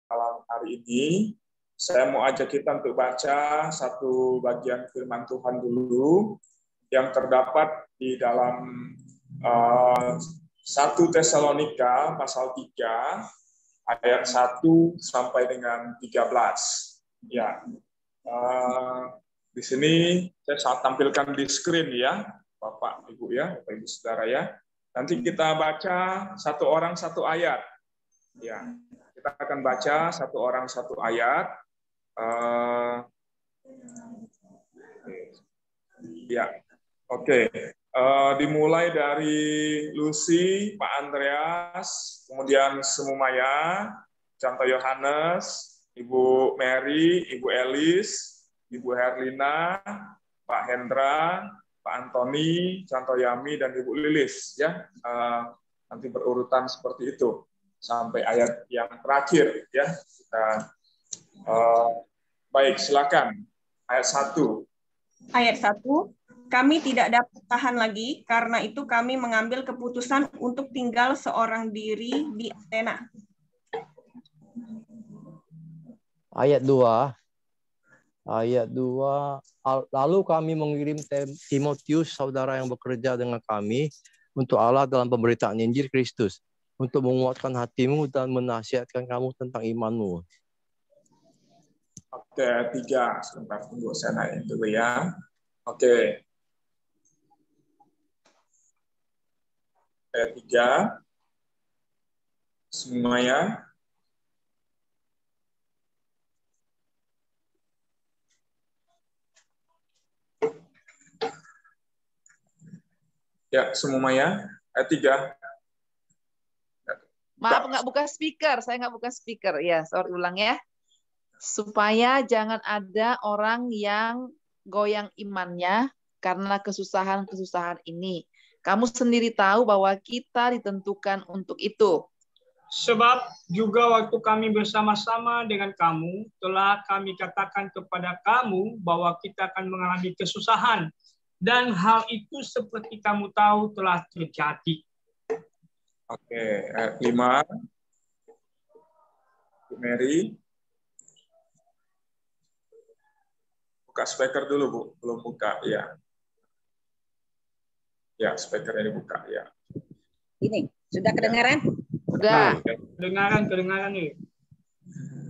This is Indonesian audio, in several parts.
malam hari ini. Saya mau ajak kita untuk baca satu bagian firman Tuhan dulu yang terdapat di dalam 1 Tesalonika pasal 3 ayat 1 sampai dengan 13. Ya. Di sini saya tampilkan di screen ya, Bapak Ibu ya, Bapak Ibu Saudara ya. Nanti kita baca satu orang satu ayat. Ya. Kita akan baca satu orang satu ayat. Ya, oke. Dimulai dari Lucy, Pak Andreas, kemudian Semumaya, Contoh Yohanes, Ibu Mary, Ibu Elis, Ibu Herlina, Pak Hendra, Pak Antoni, Contoh Yami, dan Ibu Lilis. Ya, nanti berurutan seperti itu sampai ayat yang terakhir. Ya, kita baik, silakan. Ayat 1. Ayat 1, kami tidak dapat tahan lagi, karena itu kami mengambil keputusan untuk tinggal seorang diri di Athena. Ayat 2, lalu kami mengirim Timotius, saudara yang bekerja dengan kami, untuk Allah dalam pemberitaan Injil Kristus, untuk menguatkan hatimu dan menasihatkan kamu tentang imanmu. Oke, 3. Sebentar, tunggu saya naik dulu ya. Oke. Ayat 3. Semuanya. Ya, semuanya. Ayat 3. Maaf, nggak buka speaker. Saya nggak buka speaker. Ya, sorry, ulang ya. Supaya jangan ada orang yang goyang imannya karena kesusahan-kesusahan ini. Kamu sendiri tahu bahwa kita ditentukan untuk itu. Sebab juga waktu kami bersama-sama dengan kamu, telah kami katakan kepada kamu bahwa kita akan mengalami kesusahan. Dan hal itu seperti kamu tahu telah terjadi. Oke, ayat 5. Bu Mary. Buka speaker dulu, Bu. Belum buka, ya. Ya, speakernya dibuka, ya. Ini, sudah kedengaran? Sudah. Kedengaran nih.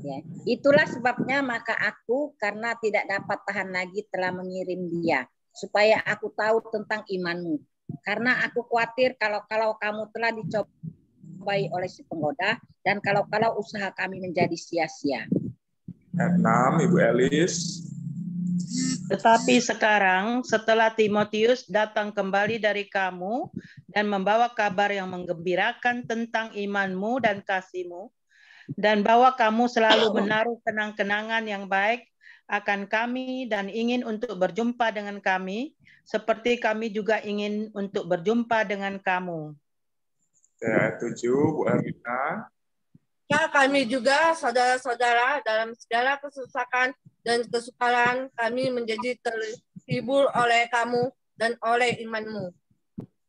Ya. Itulah sebabnya maka aku, karena tidak dapat tahan lagi, telah mengirim dia, supaya aku tahu tentang imanmu. Karena aku khawatir kalau kamu telah dicobai oleh si penggoda, dan kalau usaha kami menjadi sia-sia. Ayat 6, Ibu Elis. Tetapi sekarang setelah Timotius datang kembali dari kamu dan membawa kabar yang menggembirakan tentang imanmu dan kasihmu, dan bahwa kamu selalu menaruh kenang-kenangan yang baik akan kami dan ingin untuk berjumpa dengan kami, seperti kami juga ingin untuk berjumpa dengan kamu. Ayat 7, Bu Erlina. Ya, kami juga saudara-saudara dalam segala kesusahan dan kesukaran kami menjadi terhibur oleh kamu dan oleh imanmu.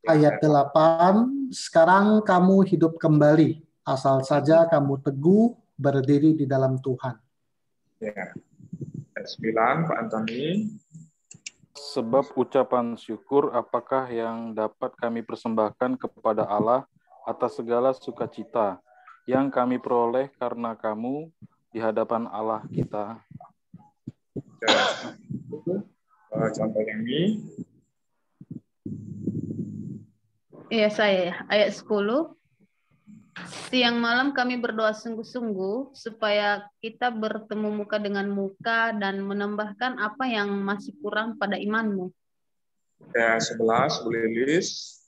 Ayat 8, sekarang kamu hidup kembali, asal saja kamu teguh berdiri di dalam Tuhan. Ya. Ayat 9, Pak Antoni. Sebab ucapan syukur apakah yang dapat kami persembahkan kepada Allah atas segala sukacita yang kami peroleh karena kamu di hadapan Allah kita. Contoh Yami. Iya, saya. Ayat 10. Siang malam kami berdoa sungguh-sungguh supaya kita bertemu muka dengan muka dan menambahkan apa yang masih kurang pada imanmu. Ayat 11, Bu Lilis.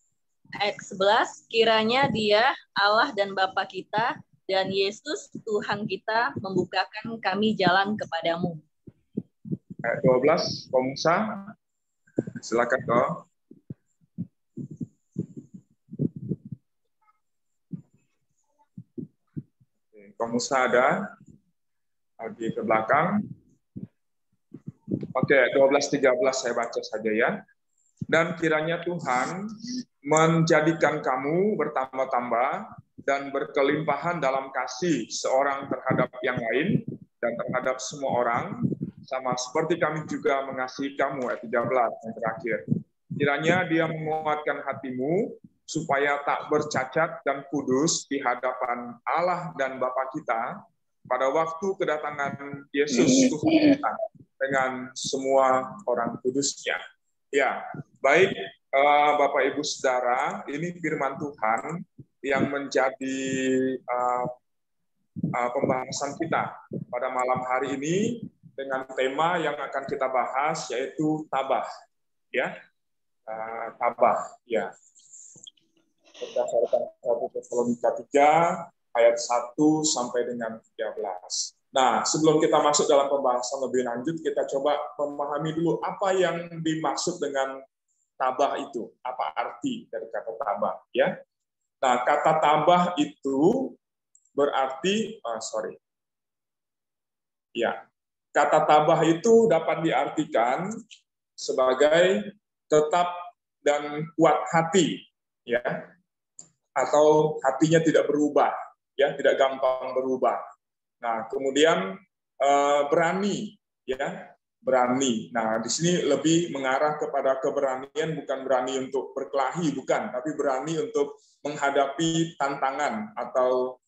Ayat 11, kiranya Dia, Allah dan Bapa kita, dan Yesus Tuhan kita membukakan kami jalan kepadamu. Ayat 12, Komusa. Silakan, Ko. Komusa ada? Lagi ke belakang. Oke, 12-13 saya baca saja ya. Dan kiranya Tuhan menjadikan kamu bertambah-tambah dan berkelimpahan dalam kasih seorang terhadap yang lain dan terhadap semua orang, sama seperti kami juga mengasihi kamu, ayat 13 yang terakhir. Kiranya dia menguatkan hatimu supaya tak bercacat dan kudus di hadapan Allah dan Bapa kita pada waktu kedatangan Yesus Tuhan kita dengan semua orang kudusnya. Ya, baik Bapak Ibu Saudara, ini firman Tuhan yang menjadi pembahasan kita pada malam hari ini dengan tema yang akan kita bahas yaitu tabah, ya, tabah, ya. Berdasarkan 1 Tesalonika 3 ayat 1 sampai dengan 13. Nah, sebelum kita masuk dalam pembahasan lebih lanjut, kita coba memahami dulu apa yang dimaksud dengan tabah itu, apa arti dari kata tabah, ya. Nah, kata tabah itu berarti, kata tabah itu dapat diartikan sebagai tetap dan kuat hati, ya, atau hatinya tidak berubah, ya, tidak gampang berubah. Nah, kemudian berani, ya, berani. Nah, di sini lebih mengarah kepada keberanian, bukan berani untuk berkelahi, bukan, tapi berani untuk menghadapi tantangan atau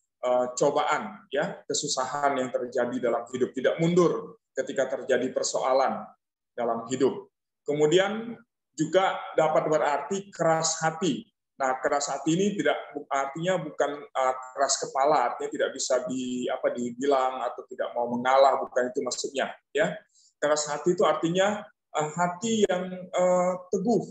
cobaan, ya, kesusahan yang terjadi dalam hidup, tidak mundur ketika terjadi persoalan dalam hidup. Kemudian juga dapat berarti keras hati. Nah, keras hati ini tidak artinya bukan keras kepala, artinya tidak bisa dibilang atau tidak mau mengalah, bukan itu maksudnya, ya. Keras hati itu artinya hati yang teguh,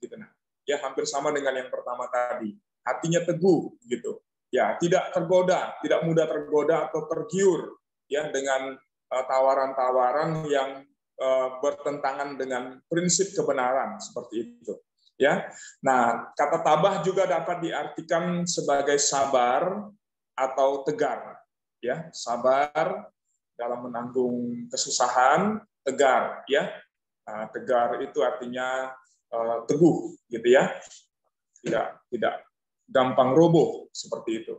gitu. Nah, ya hampir sama dengan yang pertama tadi, hatinya teguh, gitu. Ya, tidak tergoda, tidak mudah tergoda atau tergiur, ya, dengan tawaran-tawaran yang bertentangan dengan prinsip kebenaran seperti itu. Ya, nah, kata tabah juga dapat diartikan sebagai sabar atau tegar, ya, sabar dalam menanggung kesusahan, tegar, ya, nah, tegar itu artinya teguh, gitu ya, tidak gampang roboh seperti itu.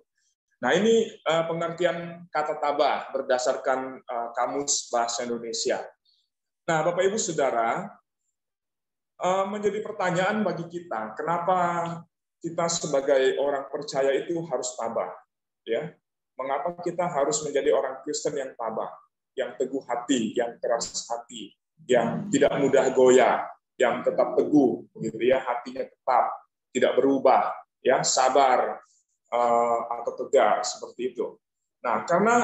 Nah, ini pengertian kata tabah berdasarkan Kamus Bahasa Indonesia. Nah, Bapak Ibu Saudara, menjadi pertanyaan bagi kita, kenapa kita sebagai orang percaya itu harus tabah, ya? Mengapa kita harus menjadi orang Kristen yang tabah, yang teguh hati, yang keras hati, yang tidak mudah goyah, yang tetap teguh, gitu ya, hatinya tetap tidak berubah, ya, sabar atau tegar seperti itu. Nah, karena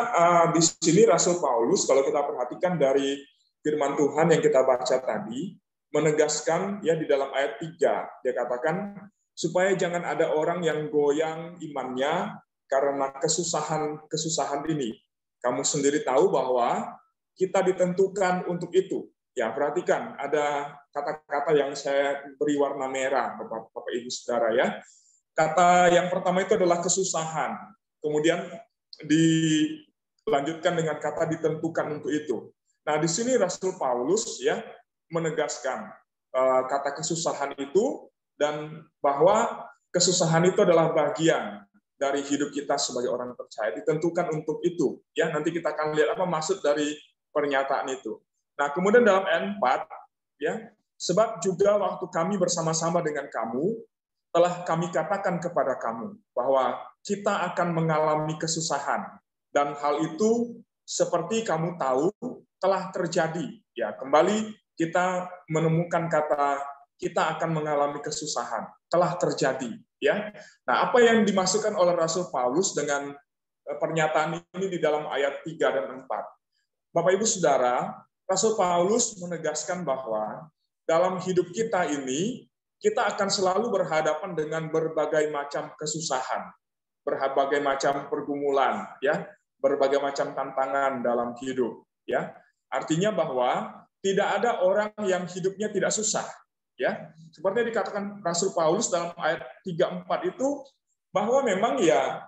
di sini Rasul Paulus, kalau kita perhatikan dari firman Tuhan yang kita baca tadi, menegaskan, ya, di dalam ayat 3, dia katakan supaya jangan ada orang yang goyang imannya karena kesusahan ini. Kamu sendiri tahu bahwa kita ditentukan untuk itu. Ya, perhatikan, ada kata-kata yang saya beri warna merah, Bapak Ibu Saudara, ya. Kata yang pertama itu adalah kesusahan. Kemudian dilanjutkan dengan kata ditentukan untuk itu. Nah, di sini Rasul Paulus, ya, menegaskan kata kesusahan itu, dan bahwa kesusahan itu adalah bagian dari hidup kita sebagai orang percaya, ditentukan untuk itu. Ya, nanti kita akan lihat apa maksud dari pernyataan itu. Nah, kemudian dalam ayat 4, ya, sebab juga waktu kami bersama-sama dengan kamu, telah kami katakan kepada kamu bahwa kita akan mengalami kesusahan, dan hal itu seperti kamu tahu telah terjadi. Ya, kembali kita menemukan kata kita akan mengalami kesusahan, telah terjadi, ya. Nah, apa yang dimasukkan oleh Rasul Paulus dengan pernyataan ini di dalam ayat 3 dan 4? Bapak Ibu Saudara, Rasul Paulus menegaskan bahwa dalam hidup kita ini kita akan selalu berhadapan dengan berbagai macam kesusahan, berbagai macam pergumulan, ya, berbagai macam tantangan dalam hidup, ya. Artinya bahwa tidak ada orang yang hidupnya tidak susah, ya. Seperti yang dikatakan Rasul Paulus dalam ayat 3-4 itu, bahwa memang, ya,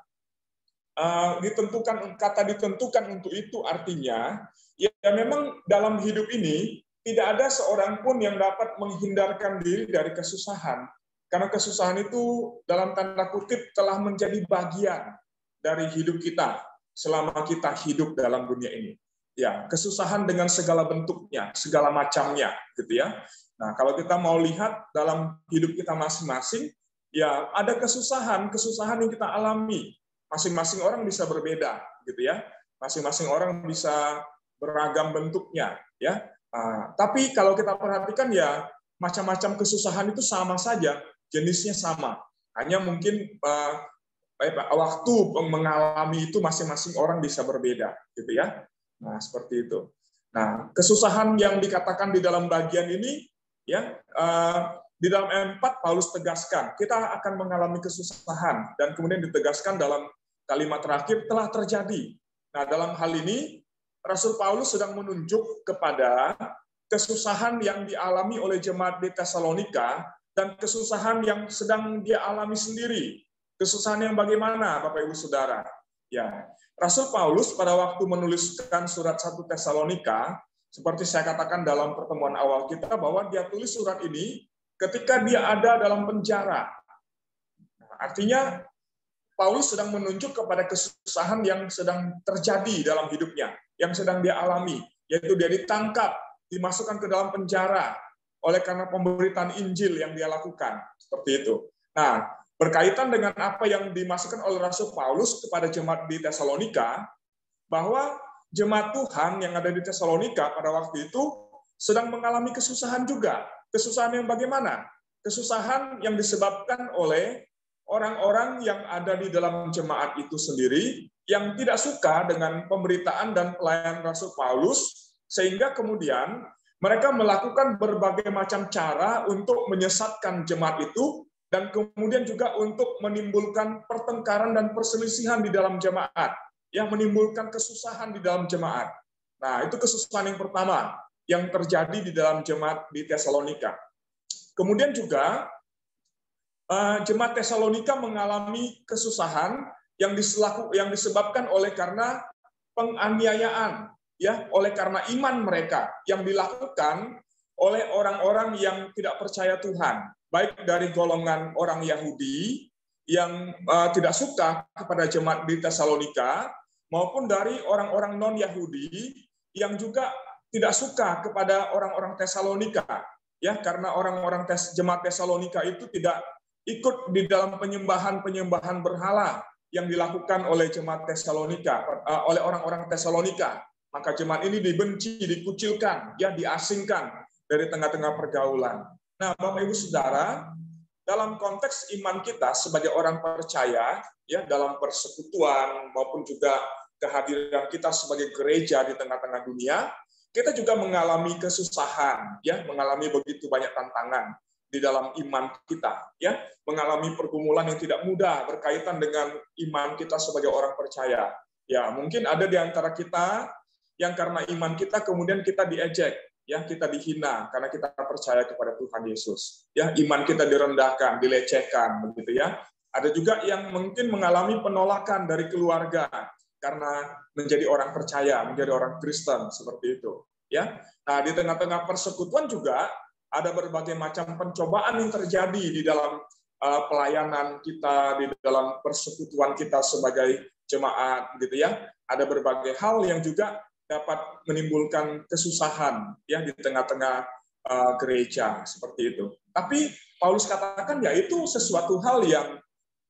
ditentukan untuk itu artinya, ya, memang dalam hidup ini tidak ada seorang pun yang dapat menghindarkan diri dari kesusahan, karena kesusahan itu dalam tanda kutip telah menjadi bagian dari hidup kita selama kita hidup dalam dunia ini. Ya, kesusahan dengan segala bentuknya, segala macamnya, gitu ya. Nah, kalau kita mau lihat dalam hidup kita masing-masing, ya ada kesusahan yang kita alami. Masing-masing orang bisa berbeda, gitu ya. Masing-masing orang bisa beragam bentuknya, ya. Tapi kalau kita perhatikan ya macam-macam kesusahan itu sama saja, jenisnya sama. Hanya mungkin waktu mengalami itu masing-masing orang bisa berbeda, gitu ya. Nah, seperti itu. Nah, kesusahan yang dikatakan di dalam bagian ini, ya, di dalam ayat 4 Paulus tegaskan, kita akan mengalami kesusahan, dan kemudian ditegaskan dalam kalimat terakhir telah terjadi. Nah, dalam hal ini Rasul Paulus sedang menunjuk kepada kesusahan yang dialami oleh jemaat di Tesalonika dan kesusahan yang sedang dia alami sendiri. Kesusahan yang bagaimana, Bapak Ibu Saudara? Ya, Rasul Paulus pada waktu menuliskan surat 1 Tesalonika, seperti saya katakan dalam pertemuan awal kita, bahwa dia tulis surat ini ketika dia ada dalam penjara. Artinya, Paulus sedang menunjuk kepada kesusahan yang sedang terjadi dalam hidupnya, yang sedang dia alami, yaitu dia ditangkap, dimasukkan ke dalam penjara oleh karena pemberitaan Injil yang dia lakukan. Seperti itu. Nah, berkaitan dengan apa yang dimasukkan oleh Rasul Paulus kepada jemaat di Tesalonika, bahwa jemaat Tuhan yang ada di Tesalonika pada waktu itu sedang mengalami kesusahan juga. Kesusahan yang bagaimana? Kesusahan yang disebabkan oleh orang-orang yang ada di dalam jemaat itu sendiri yang tidak suka dengan pemberitaan dan pelayanan Rasul Paulus, sehingga kemudian mereka melakukan berbagai macam cara untuk menyesatkan jemaat itu, dan kemudian juga untuk menimbulkan pertengkaran dan perselisihan di dalam jemaat, yang menimbulkan kesusahan di dalam jemaat. Nah, itu kesusahan yang pertama yang terjadi di dalam jemaat di Tesalonika. Kemudian juga jemaat Tesalonika mengalami kesusahan yang disebabkan oleh karena penganiayaan, ya, oleh karena iman mereka yang dilakukan oleh orang-orang yang tidak percaya Tuhan, baik dari golongan orang Yahudi yang tidak suka kepada jemaat di Tesalonika, maupun dari orang-orang non-Yahudi yang juga tidak suka kepada orang-orang Tesalonika, ya, karena orang-orang jemaat Tesalonika itu tidak ikut di dalam penyembahan berhala yang dilakukan oleh jemaat Tesalonika, oleh orang-orang Tesalonika. Maka jemaat ini dibenci, dikucilkan, ya, diasingkan dari tengah-tengah pergaulan. Nah, Bapak Ibu Saudara, dalam konteks iman kita sebagai orang percaya, ya, dalam persekutuan maupun juga kehadiran kita sebagai gereja di tengah-tengah dunia, kita juga mengalami kesusahan, ya, mengalami begitu banyak tantangan di dalam iman kita, ya, mengalami pergumulan yang tidak mudah berkaitan dengan iman kita sebagai orang percaya. Ya, mungkin ada di antara kita yang karena iman kita kemudian kita diejek, ya, kita dihina karena kita percaya kepada Tuhan Yesus. Ya, iman kita direndahkan, dilecehkan, begitu ya. Ada juga yang mungkin mengalami penolakan dari keluarga karena menjadi orang percaya, menjadi orang Kristen, seperti itu. Ya, nah, di tengah-tengah persekutuan juga ada berbagai macam pencobaan yang terjadi di dalam pelayanan kita, di dalam persekutuan kita sebagai jemaat, gitu ya. Ada berbagai hal yang juga dapat menimbulkan kesusahan, ya, di tengah-tengah gereja, seperti itu. Tapi Paulus katakan ya itu sesuatu hal yang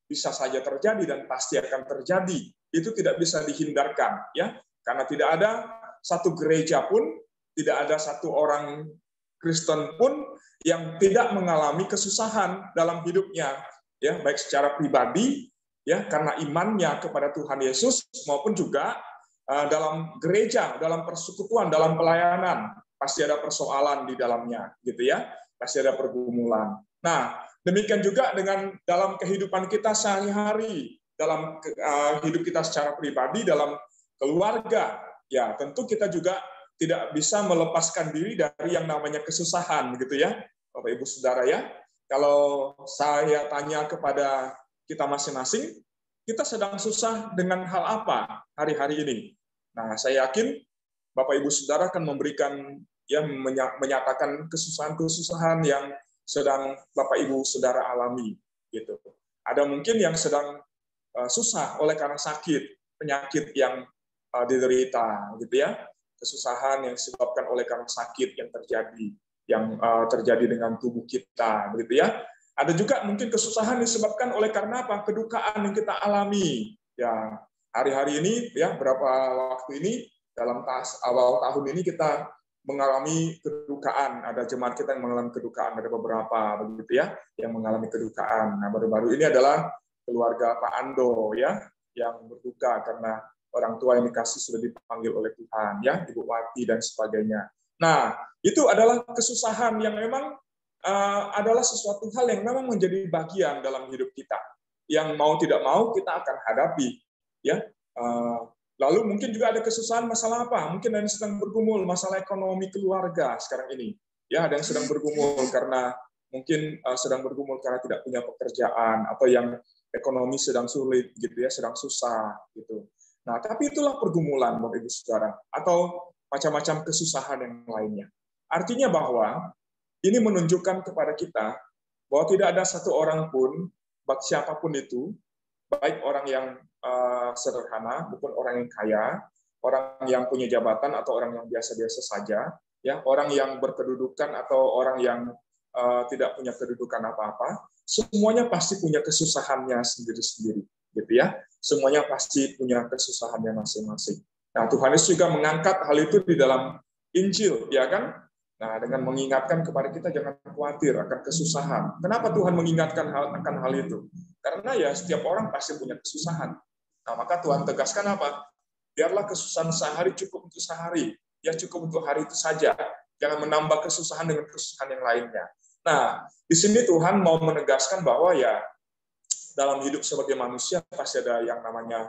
bisa saja terjadi dan pasti akan terjadi. Itu tidak bisa dihindarkan, ya, karena tidak ada satu gereja pun, tidak ada satu orang Kristen pun yang tidak mengalami kesusahan dalam hidupnya, ya, baik secara pribadi, ya, karena imannya kepada Tuhan Yesus, maupun juga dalam gereja, dalam persekutuan, dalam pelayanan, pasti ada persoalan di dalamnya, gitu ya, pasti ada pergumulan. Nah, demikian juga dengan dalam kehidupan kita sehari-hari, dalam hidup kita secara pribadi, dalam keluarga, ya, tentu kita juga tidak bisa melepaskan diri dari yang namanya kesusahan, begitu ya, Bapak Ibu Saudara, ya. Kalau saya tanya kepada kita masing-masing, kita sedang susah dengan hal apa hari-hari ini? Nah, saya yakin Bapak Ibu Saudara akan memberikan, ya, menyatakan kesusahan-kesusahan yang sedang Bapak Ibu Saudara alami, gitu. Ada mungkin yang sedang susah oleh karena sakit, penyakit yang diderita, gitu ya. Kesusahan yang disebabkan oleh karena sakit yang terjadi dengan tubuh kita, gitu ya. Ada juga mungkin kesusahan disebabkan oleh karena apa? Kedukaan yang kita alami. Ya, hari-hari ini, ya, berapa waktu ini dalam awal tahun ini kita mengalami kedukaan. Ada jemaat kita yang mengalami kedukaan, ada beberapa, begitu ya, yang mengalami kedukaan. Nah, baru-baru ini adalah keluarga Pak Ando, ya, yang berduka karena orang tua yang dikasih sudah dipanggil oleh Tuhan, ya, Ibu Wati dan sebagainya. Nah, itu adalah kesusahan yang memang adalah sesuatu hal yang memang menjadi bagian dalam hidup kita, yang mau tidak mau kita akan hadapi, ya. Lalu mungkin juga ada kesusahan masalah apa? Mungkin ada yang sedang bergumul masalah ekonomi keluarga sekarang ini, ya, ada yang sedang bergumul karena mungkin sedang bergumul karena tidak punya pekerjaan, atau yang ekonomi sedang sulit, gitu ya, sedang susah, gitu. Nah, tapi itulah pergumulan, Bapak Ibu Saudara, atau macam-macam kesusahan yang lainnya. Artinya bahwa ini menunjukkan kepada kita bahwa tidak ada satu orang pun, baik siapapun itu, baik orang yang sederhana maupun orang yang kaya, orang yang punya jabatan atau orang yang biasa-biasa saja, ya, orang yang berkedudukan atau orang yang tidak punya kedudukan apa-apa, semuanya pasti punya kesusahannya sendiri-sendiri, gitu ya. Semuanya pasti punya kesusahannya masing-masing. Nah, Tuhan Yesus juga mengangkat hal itu di dalam Injil, ya kan? Nah, dengan mengingatkan kepada kita jangan khawatir akan kesusahan. Kenapa Tuhan mengingatkan akan hal itu? Karena ya setiap orang pasti punya kesusahan. Nah, maka Tuhan tegaskan apa? Biarlah kesusahan sehari cukup untuk sehari, ya, cukup untuk hari itu saja. Jangan menambah kesusahan dengan kesusahan yang lainnya. Nah, di sini Tuhan mau menegaskan bahwa ya dalam hidup sebagai manusia pasti ada yang namanya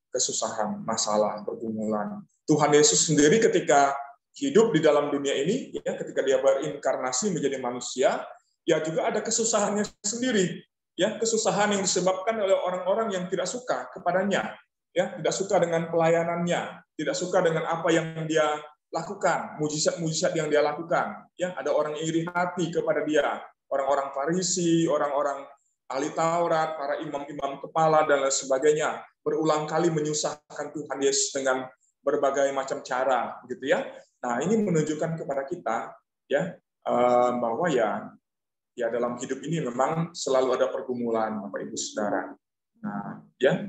kesusahan, masalah, pergumulan. Tuhan Yesus sendiri ketika hidup di dalam dunia ini, ya, ketika dia berinkarnasi menjadi manusia, ya juga ada kesusahannya sendiri, ya, kesusahan yang disebabkan oleh orang-orang yang tidak suka kepadanya, ya, tidak suka dengan pelayanannya, tidak suka dengan apa yang dia lakukan, mujizat-mujizat yang dia lakukan, ya, ada orang yang iri hati kepada dia, orang-orang Farisi, orang-orang ahli Taurat, para imam-imam kepala dan lain sebagainya, berulang kali menyusahkan Tuhan Yesus dengan berbagai macam cara, gitu ya. Nah, ini menunjukkan kepada kita, ya, bahwa ya dalam hidup ini memang selalu ada pergumulan, Bapak Ibu Saudara. Nah, ya,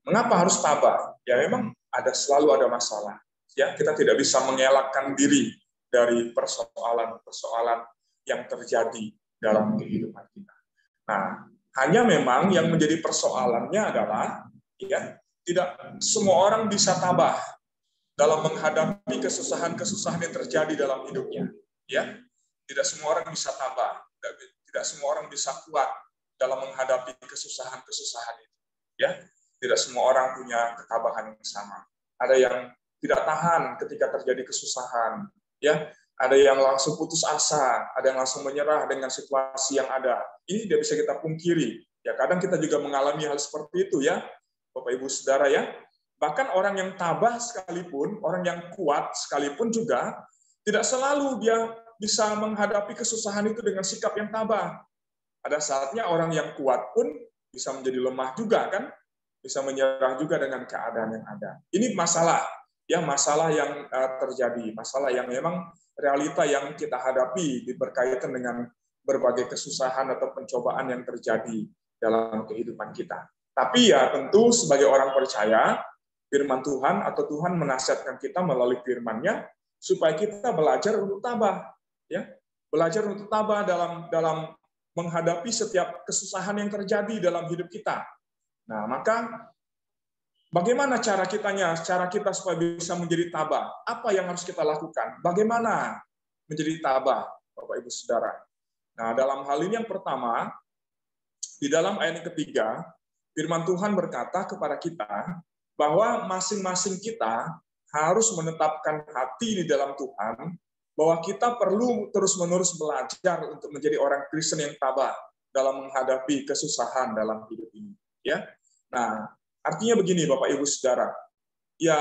mengapa harus tabah? Ya, memang selalu ada masalah. Ya, kita tidak bisa mengelakkan diri dari persoalan-persoalan yang terjadi dalam kehidupan kita. Nah, hanya memang yang menjadi persoalannya adalah, ya, tidak semua orang bisa tabah dalam menghadapi kesusahan-kesusahan yang terjadi dalam hidupnya. Ya, tidak semua orang bisa tabah, tidak semua orang bisa kuat dalam menghadapi kesusahan-kesusahan itu. Ya, tidak semua orang punya ketabahan yang sama. Ada yang tidak tahan ketika terjadi kesusahan, ya, ada yang langsung putus asa, ada yang langsung menyerah dengan situasi yang ada. Ini tidak bisa kita pungkiri. Ya, kadang kita juga mengalami hal seperti itu, ya, Bapak Ibu Saudara, ya. Bahkan orang yang tabah sekalipun, orang yang kuat sekalipun juga tidak selalu dia bisa menghadapi kesusahan itu dengan sikap yang tabah. Ada saatnya orang yang kuat pun bisa menjadi lemah juga, kan? Bisa menyerah juga dengan keadaan yang ada. Ini masalah, ya, masalah yang terjadi, masalah yang memang realita yang kita hadapi berkaitan dengan berbagai kesusahan atau pencobaan yang terjadi dalam kehidupan kita. Tapi ya tentu sebagai orang percaya, firman Tuhan atau Tuhan menasihatkan kita melalui firman-Nya supaya kita belajar untuk tabah, ya, belajar untuk tabah dalam menghadapi setiap kesusahan yang terjadi dalam hidup kita. Nah, maka bagaimana cara kita supaya bisa menjadi tabah? Apa yang harus kita lakukan? Bagaimana menjadi tabah, Bapak Ibu Saudara? Nah, dalam hal ini yang pertama, di dalam ayat yang ketiga, firman Tuhan berkata kepada kita bahwa masing-masing kita harus menetapkan hati di dalam Tuhan, bahwa kita perlu terus-menerus belajar untuk menjadi orang Kristen yang tabah dalam menghadapi kesusahan dalam hidup ini. Ya, nah, artinya begini, Bapak Ibu Saudara, ya,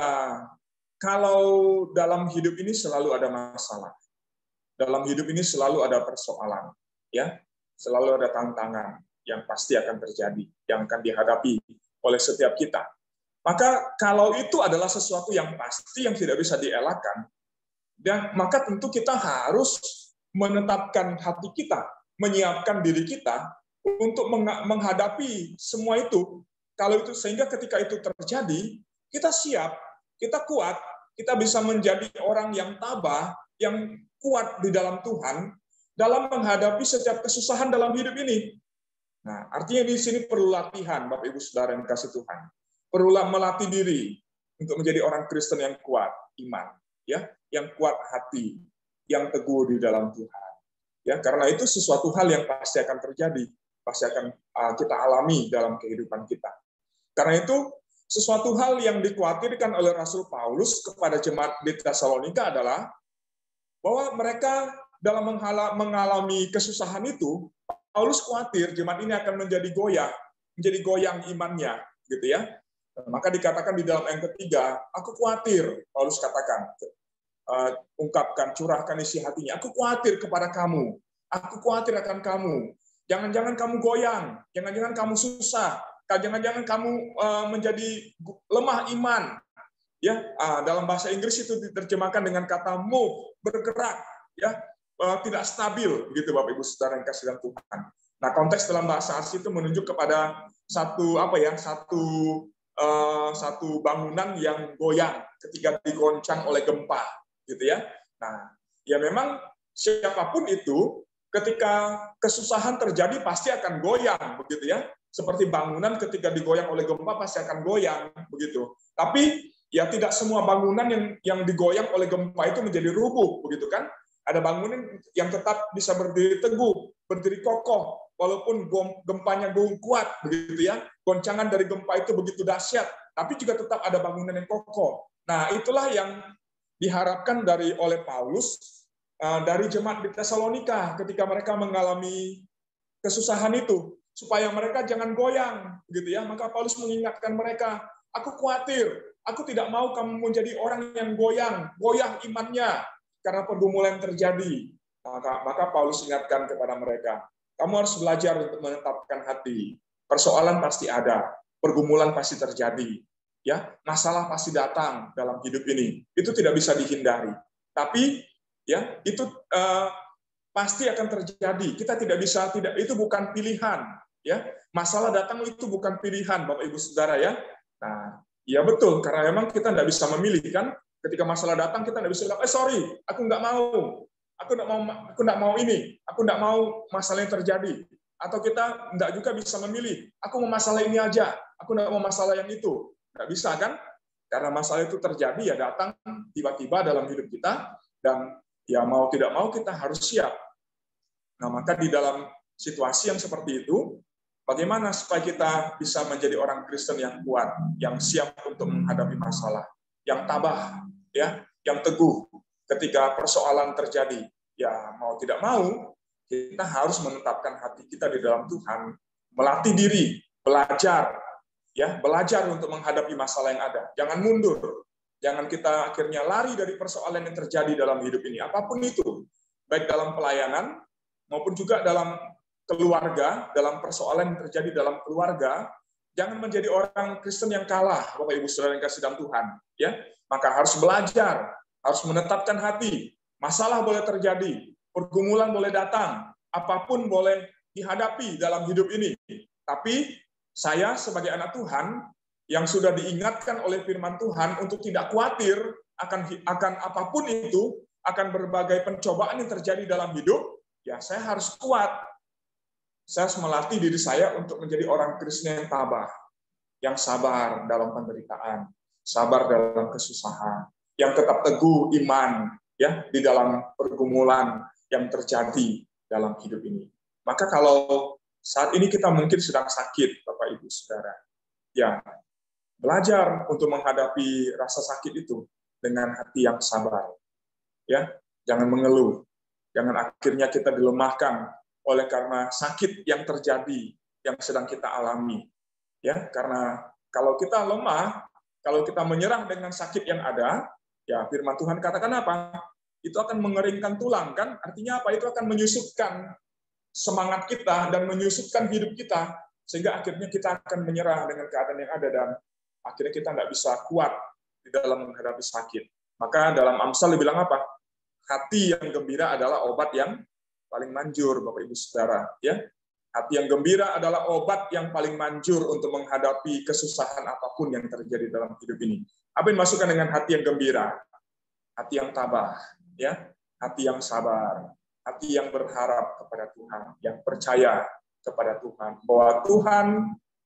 kalau dalam hidup ini selalu ada masalah, dalam hidup ini selalu ada persoalan, ya, selalu ada tantangan. yang pasti akan terjadi, yang akan dihadapi oleh setiap kita. Maka kalau itu adalah sesuatu yang pasti yang tidak bisa dielakkan, dan maka tentu kita harus menetapkan hati kita, menyiapkan diri kita untuk menghadapi semua itu. Kalau itu sehingga ketika itu terjadi, kita siap, kita kuat, kita bisa menjadi orang yang tabah, yang kuat di dalam Tuhan dalam menghadapi setiap kesusahan dalam hidup ini. Nah, artinya di sini perlu latihan, Bapak Ibu Saudara yang kasih Tuhan. Perlu melatih diri untuk menjadi orang Kristen yang kuat iman, ya, yang kuat hati, yang teguh di dalam Tuhan. Ya, karena itu sesuatu hal yang pasti akan terjadi, pasti akan kita alami dalam kehidupan kita. Karena itu sesuatu hal yang dikhawatirkan oleh Rasul Paulus kepada jemaat di Tesalonika adalah bahwa mereka dalam mengalami kesusahan itu, Paulus khawatir jemaat ini akan menjadi goyang imannya, gitu ya. Maka dikatakan di dalam ayat ketiga, aku khawatir, Paulus katakan, ungkapkan, curahkan isi hatinya, aku khawatir kepada kamu, aku khawatir akan kamu, jangan-jangan kamu goyang, jangan-jangan kamu susah, jangan-jangan kamu menjadi lemah iman. Ya, dalam bahasa Inggris itu diterjemahkan dengan kata move, bergerak, ya, tidak stabil, begitu Bapak Ibu Saudara yang kasih dalam Tuhan. Nah, konteks dalam bahasa asli itu menunjuk kepada satu bangunan yang goyang ketika digoncang oleh gempa, gitu ya. Nah, ya memang siapapun itu ketika kesusahan terjadi pasti akan goyang, begitu ya. Seperti bangunan ketika digoyang oleh gempa pasti akan goyang, begitu. Tapi ya tidak semua bangunan yang digoyang oleh gempa itu menjadi rubuh, begitu kan? Ada bangunan yang tetap bisa berdiri teguh, berdiri kokoh, walaupun gempanya kuat, begitu ya. Goncangan dari gempa itu begitu dahsyat, tapi juga tetap ada bangunan yang kokoh. Nah, itulah yang diharapkan oleh Paulus dari jemaat di Tesalonika ketika mereka mengalami kesusahan itu, supaya mereka jangan goyang, gitu ya. Maka Paulus mengingatkan mereka, aku khawatir, aku tidak mau kamu menjadi orang yang goyah imannya karena pergumulan terjadi. Maka Paulus ingatkan kepada mereka, kamu harus belajar untuk menetapkan hati. Persoalan pasti ada, pergumulan pasti terjadi, ya, masalah pasti datang dalam hidup ini. Itu tidak bisa dihindari. Tapi ya, itu pasti akan terjadi. Kita tidak bisa, itu bukan pilihan, ya. Masalah datang itu bukan pilihan, Bapak Ibu Saudara, ya. Nah, ya betul, karena memang kita tidak bisa memilih kan. Ketika masalah datang kita tidak bisa bilang, sorry, aku nggak mau ini, aku nggak mau masalah yang terjadi. Atau kita nggak juga bisa memilih, aku mau masalah ini aja, aku nggak mau masalah yang itu. Nggak bisa kan? Karena masalah itu terjadi ya datang tiba-tiba dalam hidup kita, dan ya mau tidak mau kita harus siap. Nah, maka di dalam situasi yang seperti itu, bagaimana supaya kita bisa menjadi orang Kristen yang kuat, yang siap untuk menghadapi masalah, yang tabah, ya, yang teguh ketika persoalan terjadi. Ya, mau tidak mau, kita harus menetapkan hati kita di dalam Tuhan, melatih diri, belajar, ya, belajar untuk menghadapi masalah yang ada. Jangan mundur. Jangan kita akhirnya lari dari persoalan yang terjadi dalam hidup ini. Apapun itu, baik dalam pelayanan maupun juga dalam keluarga, dalam persoalan yang terjadi dalam keluarga, jangan menjadi orang Kristen yang kalah, Bapak Ibu Saudara yang kasih dalam Tuhan. Ya, maka harus belajar, harus menetapkan hati. Masalah boleh terjadi, pergumulan boleh datang, apapun boleh dihadapi dalam hidup ini. Tapi saya sebagai anak Tuhan yang sudah diingatkan oleh firman Tuhan untuk tidak khawatir akan apapun itu, akan berbagai pencobaan yang terjadi dalam hidup, ya saya harus kuat. Saya harus melatih diri saya untuk menjadi orang Kristen yang tabah, yang sabar dalam penderitaan, sabar dalam kesusahan, yang tetap teguh iman, ya, di dalam pergumulan yang terjadi dalam hidup ini. Maka kalau saat ini kita mungkin sedang sakit, Bapak Ibu Saudara, ya, belajar untuk menghadapi rasa sakit itu dengan hati yang sabar. Ya, jangan mengeluh. Jangan akhirnya kita dilemahkan oleh karena sakit yang terjadi yang sedang kita alami. Ya, karena kalau kita lemah, kalau kita menyerah dengan sakit yang ada, ya firman Tuhan katakan apa? Itu akan mengeringkan tulang kan? Artinya apa? Itu akan menyusutkan semangat kita dan menyusutkan hidup kita, sehingga akhirnya kita akan menyerah dengan keadaan yang ada dan akhirnya kita nggak bisa kuat di dalam menghadapi sakit. Maka dalam Amsal dibilang apa? Hati yang gembira adalah obat yang paling manjur, Bapak Ibu Saudara. Ya, hati yang gembira adalah obat yang paling manjur untuk menghadapi kesusahan apapun yang terjadi dalam hidup ini. Apa yang dimaksudkan dengan hati yang gembira? Hati yang tabah, ya, hati yang sabar, hati yang berharap kepada Tuhan, yang percaya kepada Tuhan, bahwa Tuhan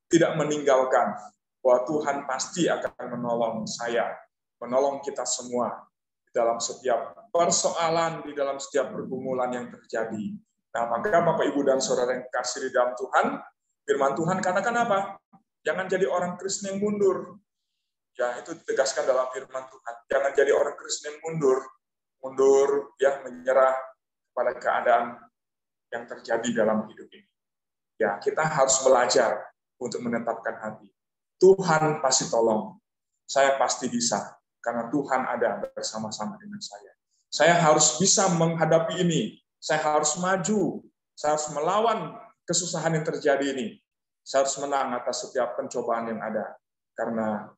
tidak meninggalkan, bahwa Tuhan pasti akan menolong saya, menolong kita semua di dalam setiap persoalan, di dalam setiap pergumulan yang terjadi. Nah, maka Bapak, Ibu, dan Saudara yang kasih di dalam Tuhan, firman Tuhan katakan apa? Jangan jadi orang Kristen yang mundur. Ya, itu ditegaskan dalam firman Tuhan. Jangan jadi orang Kristen yang mundur, ya, menyerah pada keadaan yang terjadi dalam hidup ini. Ya, kita harus belajar untuk menetapkan hati. Tuhan pasti tolong. Saya pasti bisa, karena Tuhan ada bersama-sama dengan saya. Saya harus bisa menghadapi ini. Saya harus maju. Saya harus melawan kesusahan yang terjadi ini. Saya harus menang atas setiap pencobaan yang ada. Karena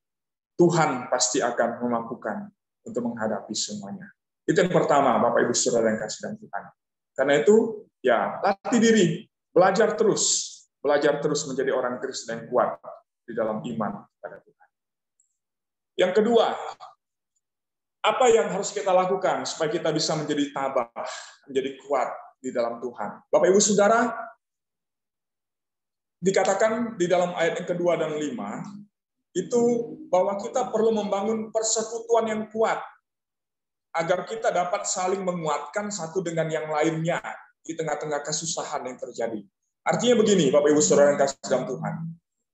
Tuhan pasti akan memampukan untuk menghadapi semuanya. Itu yang pertama, Bapak Ibu Saudara yang kasih dalam Tuhan. Karena itu, ya, latih diri, belajar terus menjadi orang Kristen yang kuat di dalam iman kepada Tuhan. Yang kedua, apa yang harus kita lakukan supaya kita bisa menjadi tabah, menjadi kuat di dalam Tuhan? Bapak Ibu Saudara, dikatakan di dalam ayat yang kedua dan 5, itu bahwa kita perlu membangun persekutuan yang kuat agar kita dapat saling menguatkan satu dengan yang lainnya di tengah-tengah kesusahan yang terjadi. Artinya begini, Bapak Ibu Saudara yang kasih dalam Tuhan.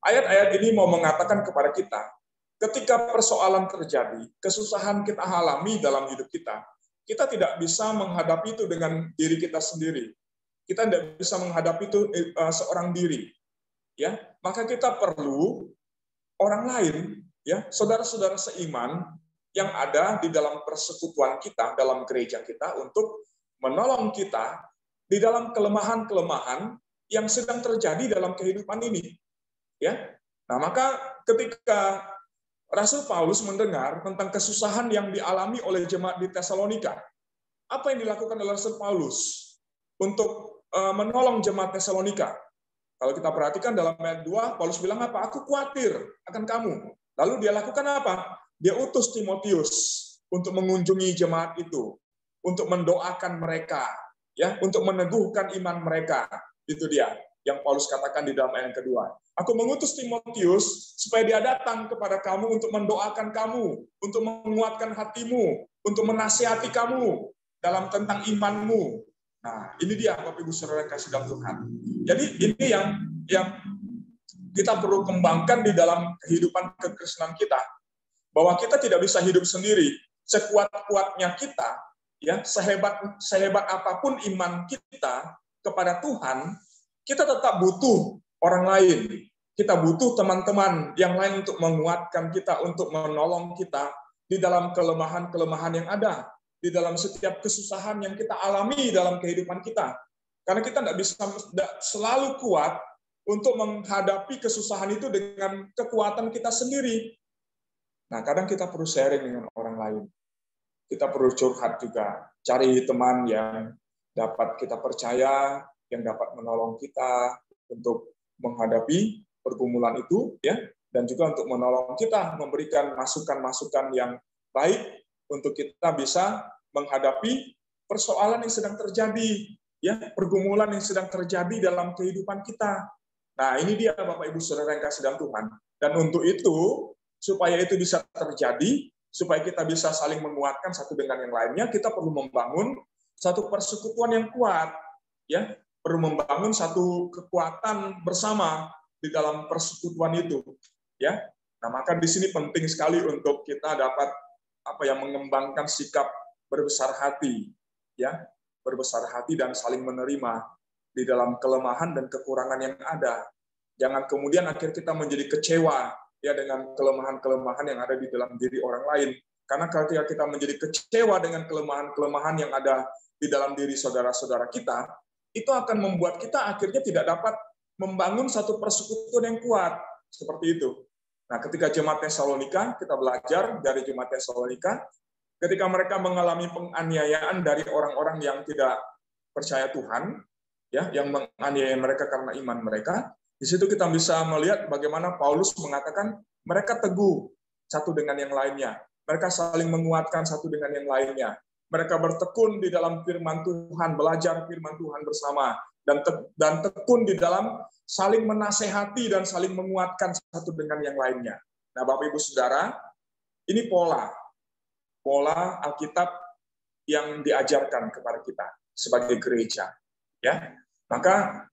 Ayat-ayat ini mau mengatakan kepada kita, ketika persoalan terjadi, kesusahan kita alami dalam hidup kita tidak bisa menghadapi itu dengan diri kita sendiri. Kita tidak bisa menghadapi itu seorang diri. Ya, maka kita perlu orang lain, ya, saudara-saudara seiman yang ada di dalam persekutuan kita, dalam gereja kita, untuk menolong kita di dalam kelemahan-kelemahan yang sedang terjadi dalam kehidupan ini. Ya, nah maka ketika Rasul Paulus mendengar tentang kesusahan yang dialami oleh jemaat di Tesalonika, apa yang dilakukan oleh Rasul Paulus untuk menolong jemaat Tesalonika? Kalau kita perhatikan dalam ayat 2, Paulus bilang apa? Aku khawatir akan kamu. Lalu dia lakukan apa? Dia utus Timotius untuk mengunjungi jemaat itu, untuk mendoakan mereka, ya, untuk meneguhkan iman mereka. Itu dia yang Paulus katakan di dalam ayat kedua. Aku mengutus Timotius supaya dia datang kepada kamu untuk mendoakan kamu, untuk menguatkan hatimu, untuk menasihati kamu dalam tentang imanmu. Nah, ini dia Bapak Ibu Saudara kasih dalam Tuhan. Jadi ini yang kita perlu kembangkan di dalam kehidupan kekristenan kita, bahwa kita tidak bisa hidup sendiri. Sekuat-kuatnya kita, ya, sehebat apapun iman kita kepada Tuhan, kita tetap butuh orang lain. Kita butuh teman-teman yang lain untuk menguatkan kita, untuk menolong kita di dalam kelemahan-kelemahan yang ada, di dalam setiap kesusahan yang kita alami dalam kehidupan kita. Karena kita tidak bisa selalu kuat untuk menghadapi kesusahan itu dengan kekuatan kita sendiri. Nah, kadang kita perlu sharing dengan orang lain. Kita perlu curhat juga. Cari teman yang dapat kita percaya, yang dapat menolong kita untuk menghadapi pergumulan itu, ya, dan juga untuk menolong kita, memberikan masukan-masukan yang baik untuk kita bisa menghadapi persoalan yang sedang terjadi, ya, pergumulan yang sedang terjadi dalam kehidupan kita. Nah, ini dia Bapak Ibu Saudara yang kasih dalam Tuhan. Dan untuk itu, supaya itu bisa terjadi, supaya kita bisa saling menguatkan satu dengan yang lainnya, kita perlu membangun satu persekutuan yang kuat, ya, perlu membangun satu kekuatan bersama di dalam persekutuan itu, ya. Nah, maka di sini penting sekali untuk kita dapat mengembangkan sikap berbesar hati, ya, berbesar hati dan saling menerima di dalam kelemahan dan kekurangan yang ada. Jangan kemudian akhir kita menjadi kecewa, ya, dengan kelemahan-kelemahan yang ada di dalam diri orang lain. Karena ketika kita menjadi kecewa dengan kelemahan-kelemahan yang ada di dalam diri saudara-saudara kita, itu akan membuat kita akhirnya tidak dapat membangun satu persekutuan yang kuat. Seperti itu. Nah, ketika jemaat Tesalonika, kita belajar dari jemaat Tesalonika, ketika mereka mengalami penganiayaan dari orang-orang yang tidak percaya Tuhan, ya, yang menganiaya mereka karena iman mereka, di situ kita bisa melihat bagaimana Paulus mengatakan mereka teguh satu dengan yang lainnya. Mereka saling menguatkan satu dengan yang lainnya. Mereka bertekun di dalam firman Tuhan, belajar firman Tuhan bersama, dan tekun di dalam saling menasehati dan saling menguatkan satu dengan yang lainnya. Nah, Bapak Ibu Saudara, ini pola Alkitab yang diajarkan kepada kita sebagai gereja. Ya, maka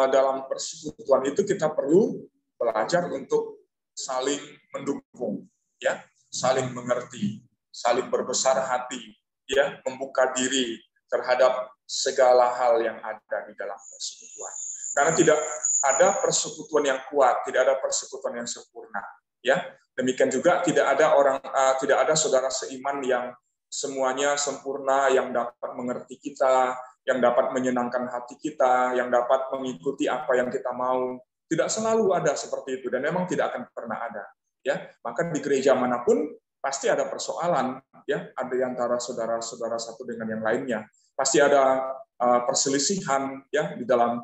dalam persekutuan itu kita perlu belajar untuk saling mendukung, ya, saling mengerti, saling berbesar hati, ya, membuka diri terhadap segala hal yang ada di dalam persekutuan. Karena tidak ada persekutuan yang kuat, tidak ada persekutuan yang sempurna, ya. Demikian juga tidak ada saudara seiman yang semuanya sempurna, yang dapat mengerti kita, yang dapat menyenangkan hati kita, yang dapat mengikuti apa yang kita mau. Tidak selalu ada seperti itu, dan memang tidak akan pernah ada. Ya, maka di gereja manapun pasti ada persoalan, ya, ada di antara saudara-saudara satu dengan yang lainnya. Pasti ada perselisihan, ya, di dalam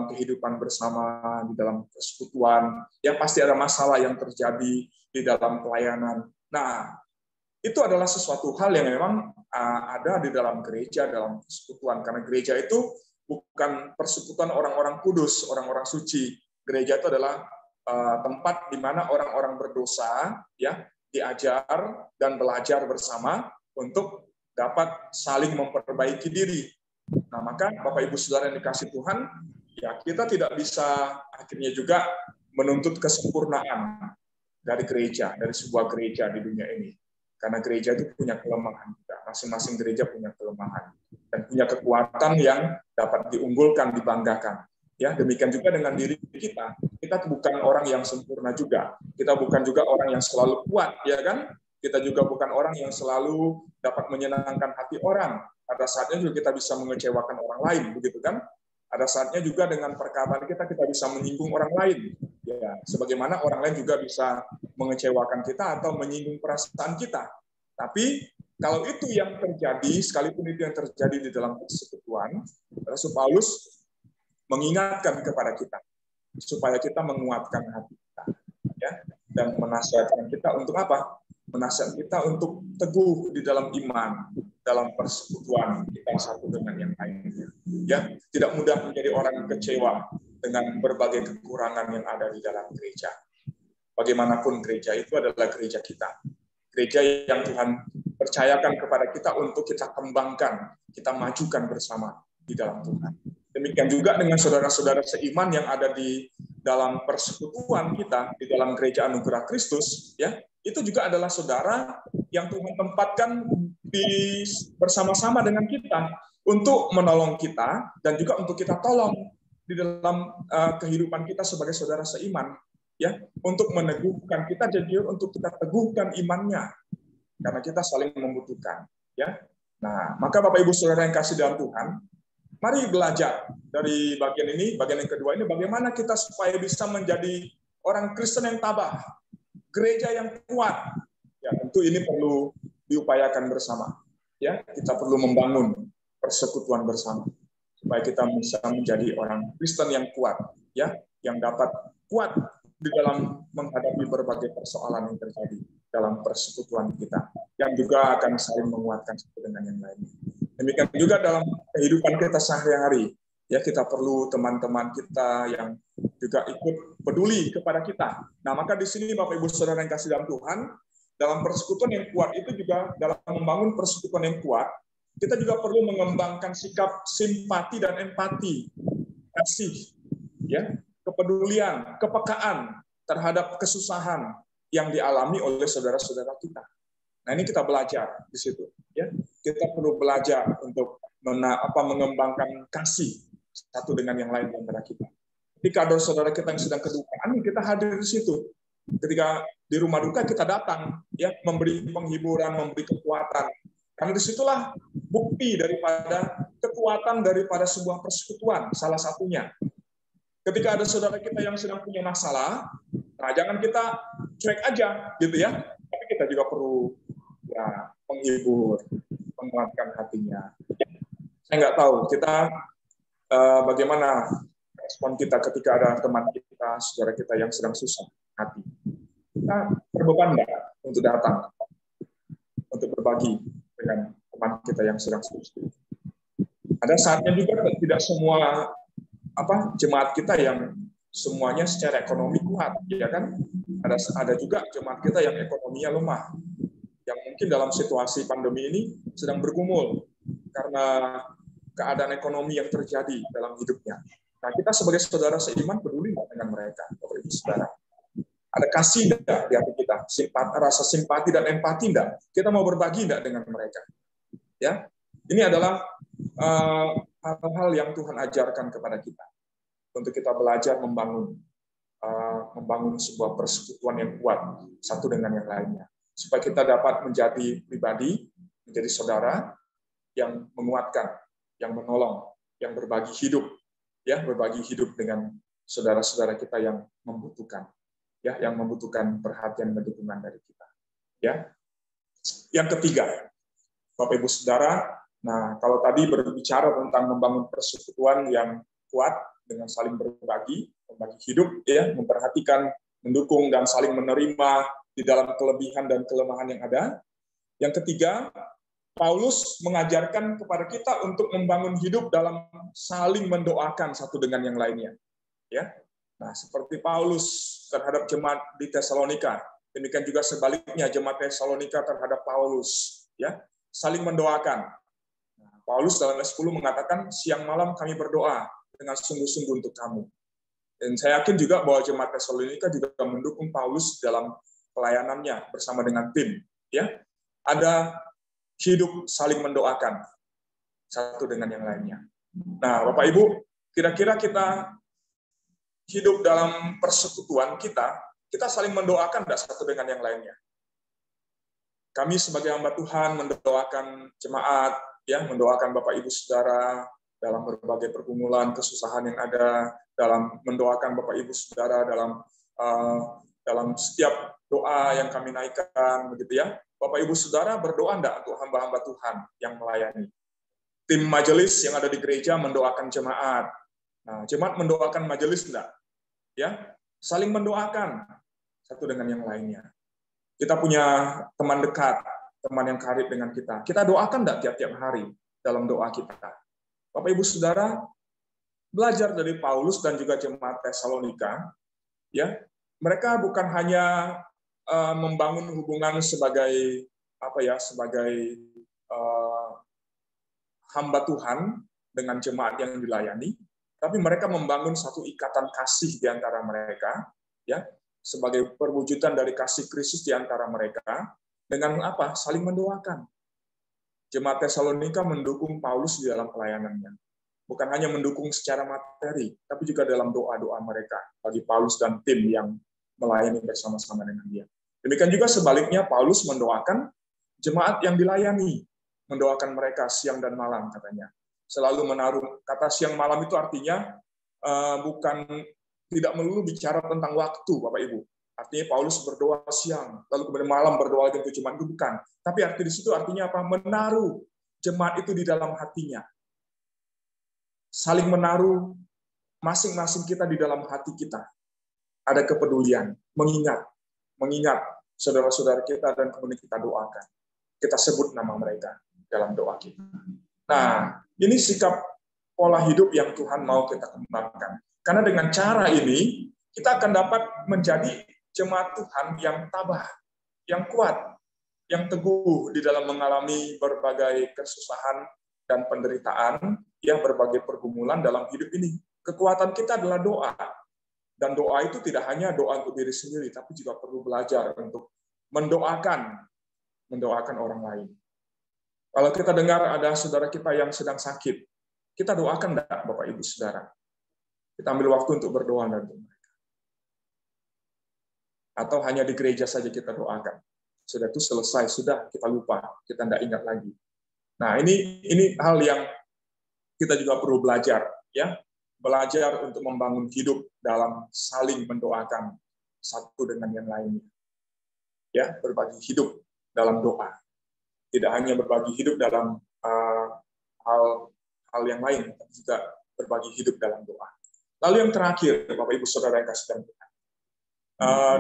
kehidupan bersama, di dalam persekutuan. Ya, pasti ada masalah yang terjadi di dalam pelayanan. Nah, itu adalah sesuatu hal yang memang ada di dalam gereja, dalam persekutuan. Karena gereja itu bukan persekutuan orang-orang kudus, orang-orang suci. Gereja itu adalah tempat di mana orang-orang berdosa, ya, diajar dan belajar bersama untuk dapat saling memperbaiki diri. Nah, maka Bapak Ibu Saudara yang dikasih Tuhan, ya, kita tidak bisa akhirnya juga menuntut kesempurnaan dari gereja, dari sebuah gereja di dunia ini. Karena gereja itu punya kelemahan. Masing-masing gereja punya kelemahan dan punya kekuatan yang dapat diunggulkan, dibanggakan. Ya, demikian juga dengan diri kita. Kita bukan orang yang sempurna juga. Kita bukan juga orang yang selalu kuat, ya kan? Kita juga bukan orang yang selalu dapat menyenangkan hati orang. Pada saatnya juga kita bisa mengecewakan orang lain, begitu kan? Ada saatnya juga dengan perkataan kita bisa menyinggung orang lain. Ya, sebagaimana orang lain juga bisa mengecewakan kita atau menyinggung perasaan kita. Tapi kalau itu yang terjadi, sekalipun itu yang terjadi di dalam persekutuan, Rasul Paulus mengingatkan kepada kita supaya kita menguatkan hati kita, ya, dan menasihatkan kita untuk apa? Menasihatkan kita untuk teguh di dalam iman, dalam persekutuan kita satu dengan yang lainnya. Ya, tidak mudah menjadi orang yang kecewa dengan berbagai kekurangan yang ada di dalam gereja. Bagaimanapun gereja itu adalah gereja kita. Gereja yang Tuhan percayakan kepada kita untuk kita kembangkan, kita majukan bersama di dalam Tuhan. Demikian juga dengan saudara-saudara seiman yang ada di dalam persekutuan kita, di dalam gereja Anugerah Kristus, ya, itu juga adalah saudara yang Tuhan tempatkan bersama-sama dengan kita untuk menolong kita dan juga untuk kita tolong di dalam kehidupan kita sebagai saudara seiman, ya, untuk meneguhkan kita, jadi untuk kita teguhkan imannya, karena kita saling membutuhkan, ya. Nah, maka Bapak Ibu Saudara yang kasih dalam Tuhan, mari belajar dari bagian ini, bagian yang kedua ini, bagaimana kita supaya bisa menjadi orang Kristen yang tabah, gereja yang kuat. Ya, tentu ini perlu diupayakan bersama. Ya, kita perlu membangun persekutuan bersama supaya kita bisa menjadi orang Kristen yang kuat, ya, yang dapat kuat di dalam menghadapi berbagai persoalan yang terjadi dalam persekutuan kita, yang juga akan saling menguatkan satu dengan yang lain. Demikian juga dalam kehidupan kita sehari-hari, ya, kita perlu teman-teman kita yang juga ikut peduli kepada kita. Nah, maka di sini Bapak Ibu Saudara yang kasih dalam Tuhan, dalam persekutuan yang kuat itu juga, dalam membangun persekutuan yang kuat, kita juga perlu mengembangkan sikap simpati dan empati, kasih, ya, kepedulian, kepekaan terhadap kesusahan yang dialami oleh saudara-saudara kita. Nah, ini kita belajar di situ, ya. Kita perlu belajar untuk mengembangkan kasih satu dengan yang lain di antara kita. Ketika ada saudara kita yang sedang kedukaan, kita hadir di situ. Ketika di rumah duka kita datang, ya, memberi penghiburan, memberi kekuatan. Karena disitulah bukti daripada kekuatan daripada sebuah persekutuan, salah satunya. Ketika ada saudara kita yang sedang punya masalah, nah jangan kita cuek aja, gitu ya. Tapi kita juga perlu ya menghibur, menguatkan hatinya. Saya nggak tahu kita bagaimana respon kita ketika ada teman kita, saudara kita yang sedang susah hati. Kita berbeban nggak untuk datang, untuk berbagi dengan teman kita yang sedang susah. Ada saatnya juga tidak semua jemaat kita yang semuanya secara ekonomi kuat, ya kan? Ada juga jemaat kita yang ekonominya lemah, yang mungkin dalam situasi pandemi ini sedang bergumul karena keadaan ekonomi yang terjadi dalam hidupnya. Nah, kita sebagai saudara seiman peduli dengan mereka, Bapak Ibu Saudara. Ada kasih enggak di hati kita? Rasa simpati dan empati enggak? Kita mau berbagi enggak dengan mereka? Ya, ini adalah hal-hal yang Tuhan ajarkan kepada kita untuk kita belajar membangun sebuah persekutuan yang kuat satu dengan yang lainnya, supaya kita dapat menjadi pribadi, menjadi saudara yang menguatkan, yang menolong, yang berbagi hidup, ya berbagi hidup dengan saudara-saudara kita yang membutuhkan, ya yang membutuhkan perhatian dan dukungan dari kita. Ya, yang ketiga, Bapak Ibu Saudara. Nah, kalau tadi berbicara tentang membangun persekutuan yang kuat dengan saling berbagi hidup, ya, memperhatikan, mendukung dan saling menerima di dalam kelebihan dan kelemahan yang ada. Yang ketiga, Paulus mengajarkan kepada kita untuk membangun hidup dalam saling mendoakan satu dengan yang lainnya. Ya, nah seperti Paulus terhadap jemaat di Tesalonika, demikian juga sebaliknya jemaat Tesalonika terhadap Paulus, ya, saling mendoakan. Paulus dalam ayat 10 mengatakan, siang malam kami berdoa dengan sungguh-sungguh untuk kamu. Dan saya yakin juga bahwa jemaat Tesalonika juga mendukung Paulus dalam pelayanannya bersama dengan tim. Ya, ada hidup saling mendoakan satu dengan yang lainnya. Nah, Bapak Ibu, kira-kira kita hidup dalam persekutuan kita saling mendoakan tidak satu dengan yang lainnya? Kami sebagai hamba Tuhan mendoakan jemaat, ya, mendoakan Bapak Ibu Saudara dalam berbagai pergumulan, kesusahan yang ada, dalam mendoakan Bapak Ibu Saudara dalam setiap doa yang kami naikkan, begitu ya. Bapak Ibu Saudara berdoa enggak untuk hamba-hamba Tuhan yang melayani? Tim majelis yang ada di gereja mendoakan jemaat. Nah, jemaat mendoakan majelis enggak? Ya, saling mendoakan satu dengan yang lainnya. Kita punya teman dekat, teman yang karib dengan kita. Kita doakan enggak tiap-tiap hari dalam doa kita? Bapak Ibu Saudara, belajar dari Paulus dan juga jemaat Tesalonika, ya, mereka bukan hanya membangun hubungan sebagai hamba Tuhan dengan jemaat yang dilayani, tapi mereka membangun satu ikatan kasih di antara mereka, ya, sebagai perwujudan dari kasih Kristus di antara mereka dengan apa? Saling mendoakan. Jemaat Tesalonika mendukung Paulus di dalam pelayanannya. Bukan hanya mendukung secara materi, tapi juga dalam doa-doa mereka bagi Paulus dan tim yang melayani bersama-sama dengan dia. Demikian juga sebaliknya, Paulus mendoakan jemaat yang dilayani, mendoakan mereka siang dan malam katanya. Selalu menaruh kata siang malam itu artinya bukan tidak melulu bicara tentang waktu, Bapak Ibu. Artinya Paulus berdoa siang, lalu kemudian malam berdoa untuk jemaat, itu bukan. Tapi arti di situ artinya apa? Menaruh jemaat itu di dalam hatinya. Saling menaruh masing-masing kita di dalam hati kita. Ada kepedulian, mengingat saudara-saudara kita dan kemudian kita doakan. Kita sebut nama mereka dalam doa kita. Nah, ini sikap pola hidup yang Tuhan mau kita kembangkan. Karena dengan cara ini, kita akan dapat menjadi jemaat Tuhan yang tabah, yang kuat, yang teguh di dalam mengalami berbagai kesusahan dan penderitaan, ya berbagai pergumulan dalam hidup ini. Kekuatan kita adalah doa. Dan doa itu tidak hanya doa untuk diri sendiri, tapi juga perlu belajar untuk mendoakan orang lain. Kalau kita dengar ada saudara kita yang sedang sakit, kita doakan enggak, Bapak Ibu Saudara? Kita ambil waktu untuk berdoa untuk mereka. Atau hanya di gereja saja kita doakan. Sudah itu selesai, sudah kita lupa, kita tidak ingat lagi. Nah, ini hal yang kita juga perlu belajar, ya, belajar untuk membangun hidup dalam saling mendoakan satu dengan yang lainnya, ya, berbagi hidup dalam doa, tidak hanya berbagi hidup dalam hal yang lain, tapi juga berbagi hidup dalam doa. Lalu yang terakhir, Bapak Ibu Saudara yang kasih dalam Tuhan,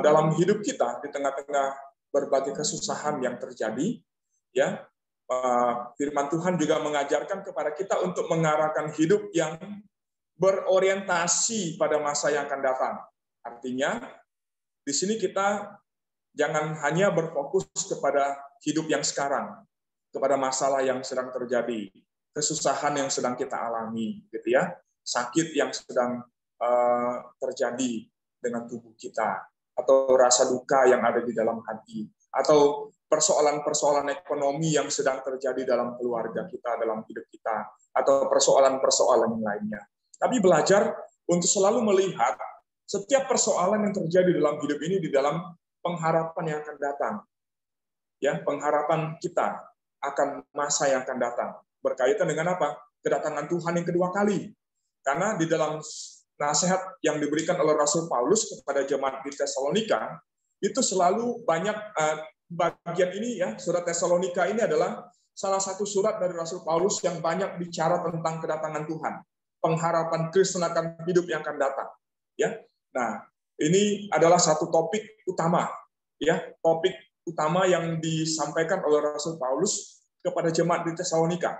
dalam hidup kita di tengah-tengah berbagai kesusahan yang terjadi, ya, firman Tuhan juga mengajarkan kepada kita untuk mengarahkan hidup yang berorientasi pada masa yang akan datang. Artinya, di sini kita jangan hanya berfokus kepada hidup yang sekarang, kepada masalah yang sedang terjadi, kesusahan yang sedang kita alami, gitu ya, sakit yang sedang terjadi dengan tubuh kita, atau rasa duka yang ada di dalam hati, atau persoalan-persoalan ekonomi yang sedang terjadi dalam keluarga kita, dalam hidup kita, atau persoalan-persoalan yang lainnya. Tapi belajar untuk selalu melihat setiap persoalan yang terjadi dalam hidup ini di dalam pengharapan yang akan datang. Ya, pengharapan kita akan masa yang akan datang. Berkaitan dengan apa? Kedatangan Tuhan yang kedua kali. Karena di dalam nasihat yang diberikan oleh Rasul Paulus kepada jemaat di Tesalonika, itu selalu banyak bagian ini, ya, surat Tesalonika ini adalah salah satu surat dari Rasul Paulus yang banyak bicara tentang kedatangan Tuhan, pengharapan Kristen akan hidup yang akan datang. Ya, nah ini adalah satu topik utama, ya, topik utama yang disampaikan oleh Rasul Paulus kepada jemaat di Tesalonika,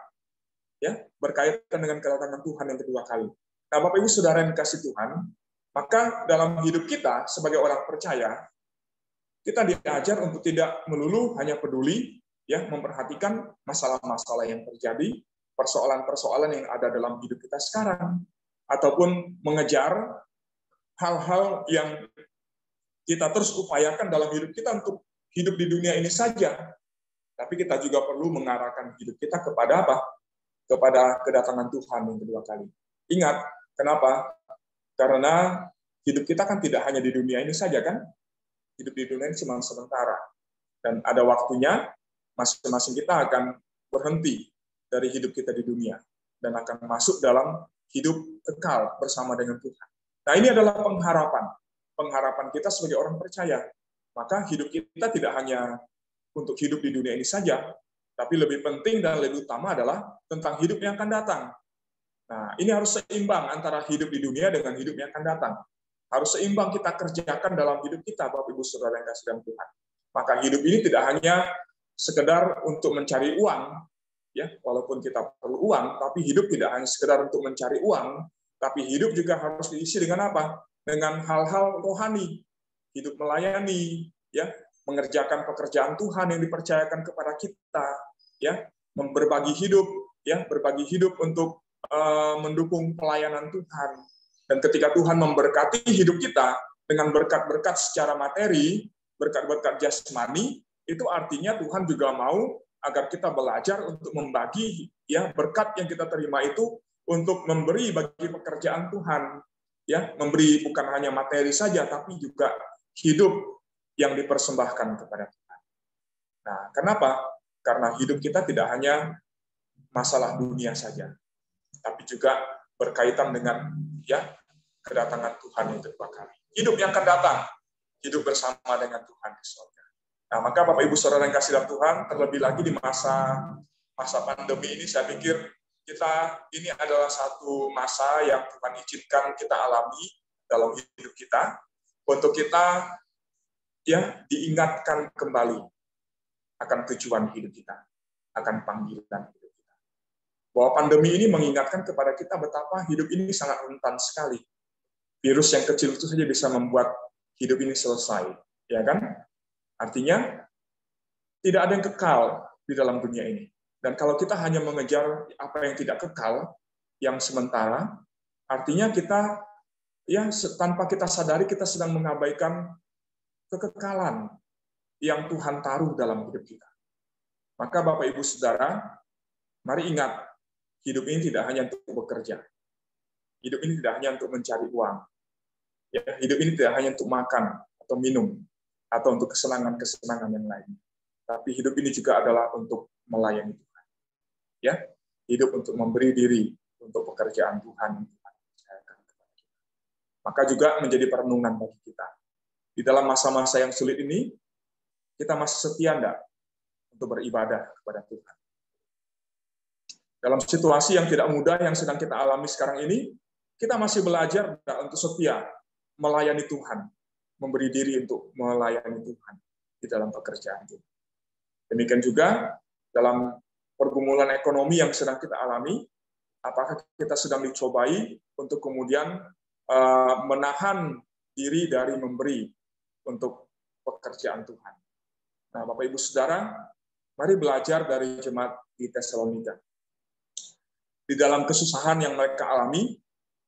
ya, berkaitan dengan kedatangan Tuhan yang kedua kali. Nah, Bapak Ibu Saudara yang dikasih Tuhan, maka dalam hidup kita sebagai orang percaya, kita diajar untuk tidak melulu hanya peduli, ya, memperhatikan masalah-masalah yang terjadi, persoalan-persoalan yang ada dalam hidup kita sekarang, ataupun mengejar hal-hal yang kita terus upayakan dalam hidup kita untuk hidup di dunia ini saja. Tapi kita juga perlu mengarahkan hidup kita kepada apa? Kepada kedatangan Tuhan yang kedua kali. Ingat, kenapa? Karena hidup kita kan tidak hanya di dunia ini saja, kan? Hidup di dunia ini cuma sementara. Dan ada waktunya, masing-masing kita akan berhenti dari hidup kita di dunia. Dan akan masuk dalam hidup kekal bersama dengan Tuhan. Nah, ini adalah pengharapan. Pengharapan kita sebagai orang percaya. Maka hidup kita tidak hanya untuk hidup di dunia ini saja, tapi lebih penting dan lebih utama adalah tentang hidup yang akan datang. Nah, ini harus seimbang antara hidup di dunia dengan hidup yang akan datang. Harus seimbang kita kerjakan dalam hidup kita, Bapak Ibu Saudara yang kasih dalam Tuhan. Maka hidup ini tidak hanya sekedar untuk mencari uang, ya, walaupun kita perlu uang, tapi hidup tidak hanya sekedar untuk mencari uang, tapi hidup juga harus diisi dengan apa? Dengan hal-hal rohani, hidup melayani, ya, mengerjakan pekerjaan Tuhan yang dipercayakan kepada kita, ya, berbagi hidup, ya, berbagi hidup untuk mendukung pelayanan Tuhan. Dan ketika Tuhan memberkati hidup kita dengan berkat-berkat secara materi, berkat-berkat jasmani, itu artinya Tuhan juga mau agar kita belajar untuk membagi, ya, berkat yang kita terima itu untuk memberi bagi pekerjaan Tuhan, ya, memberi bukan hanya materi saja, tapi juga hidup yang dipersembahkan kepada Tuhan. Nah, kenapa? Karena hidup kita tidak hanya masalah dunia saja, tapi juga berkaitan dengan, ya, kedatangan Tuhan yang kedua kali. Hidup yang akan datang, hidup bersama dengan Tuhan di surga. Nah, maka Bapak Ibu Saudara yang kasih dalam Tuhan, terlebih lagi di masa pandemi ini, saya pikir ini adalah satu masa yang Tuhan izinkan kita alami dalam hidup kita, untuk kita, ya, diingatkan kembali akan tujuan hidup kita, akan panggilan hidup kita. Bahwa pandemi ini mengingatkan kepada kita betapa hidup ini sangat rentan sekali. Virus yang kecil itu saja bisa membuat hidup ini selesai, ya kan? Artinya tidak ada yang kekal di dalam dunia ini. Dan kalau kita hanya mengejar apa yang tidak kekal, yang sementara, artinya kita, ya, tanpa kita sadari kita sedang mengabaikan kekekalan yang Tuhan taruh dalam hidup kita. Maka Bapak Ibu Saudara, mari ingat, hidup ini tidak hanya untuk bekerja. Hidup ini tidak hanya untuk mencari uang. Ya, hidup ini tidak hanya untuk makan atau minum, atau untuk kesenangan-kesenangan yang lain. Tapi hidup ini juga adalah untuk melayani Tuhan. Ya, hidup untuk memberi diri untuk pekerjaan Tuhan. Maka juga menjadi perenungan bagi kita. Di dalam masa-masa yang sulit ini, kita masih setia enggak untuk beribadah kepada Tuhan. Dalam situasi yang tidak mudah yang sedang kita alami sekarang ini, kita masih belajar untuk setia melayani Tuhan, memberi diri untuk melayani Tuhan di dalam pekerjaan itu. Demikian juga dalam pergumulan ekonomi yang sedang kita alami, apakah kita sedang dicobai untuk kemudian menahan diri dari memberi untuk pekerjaan Tuhan. Nah, Bapak Ibu Saudara, mari belajar dari jemaat di Tesalonika. Di dalam kesusahan yang mereka alami,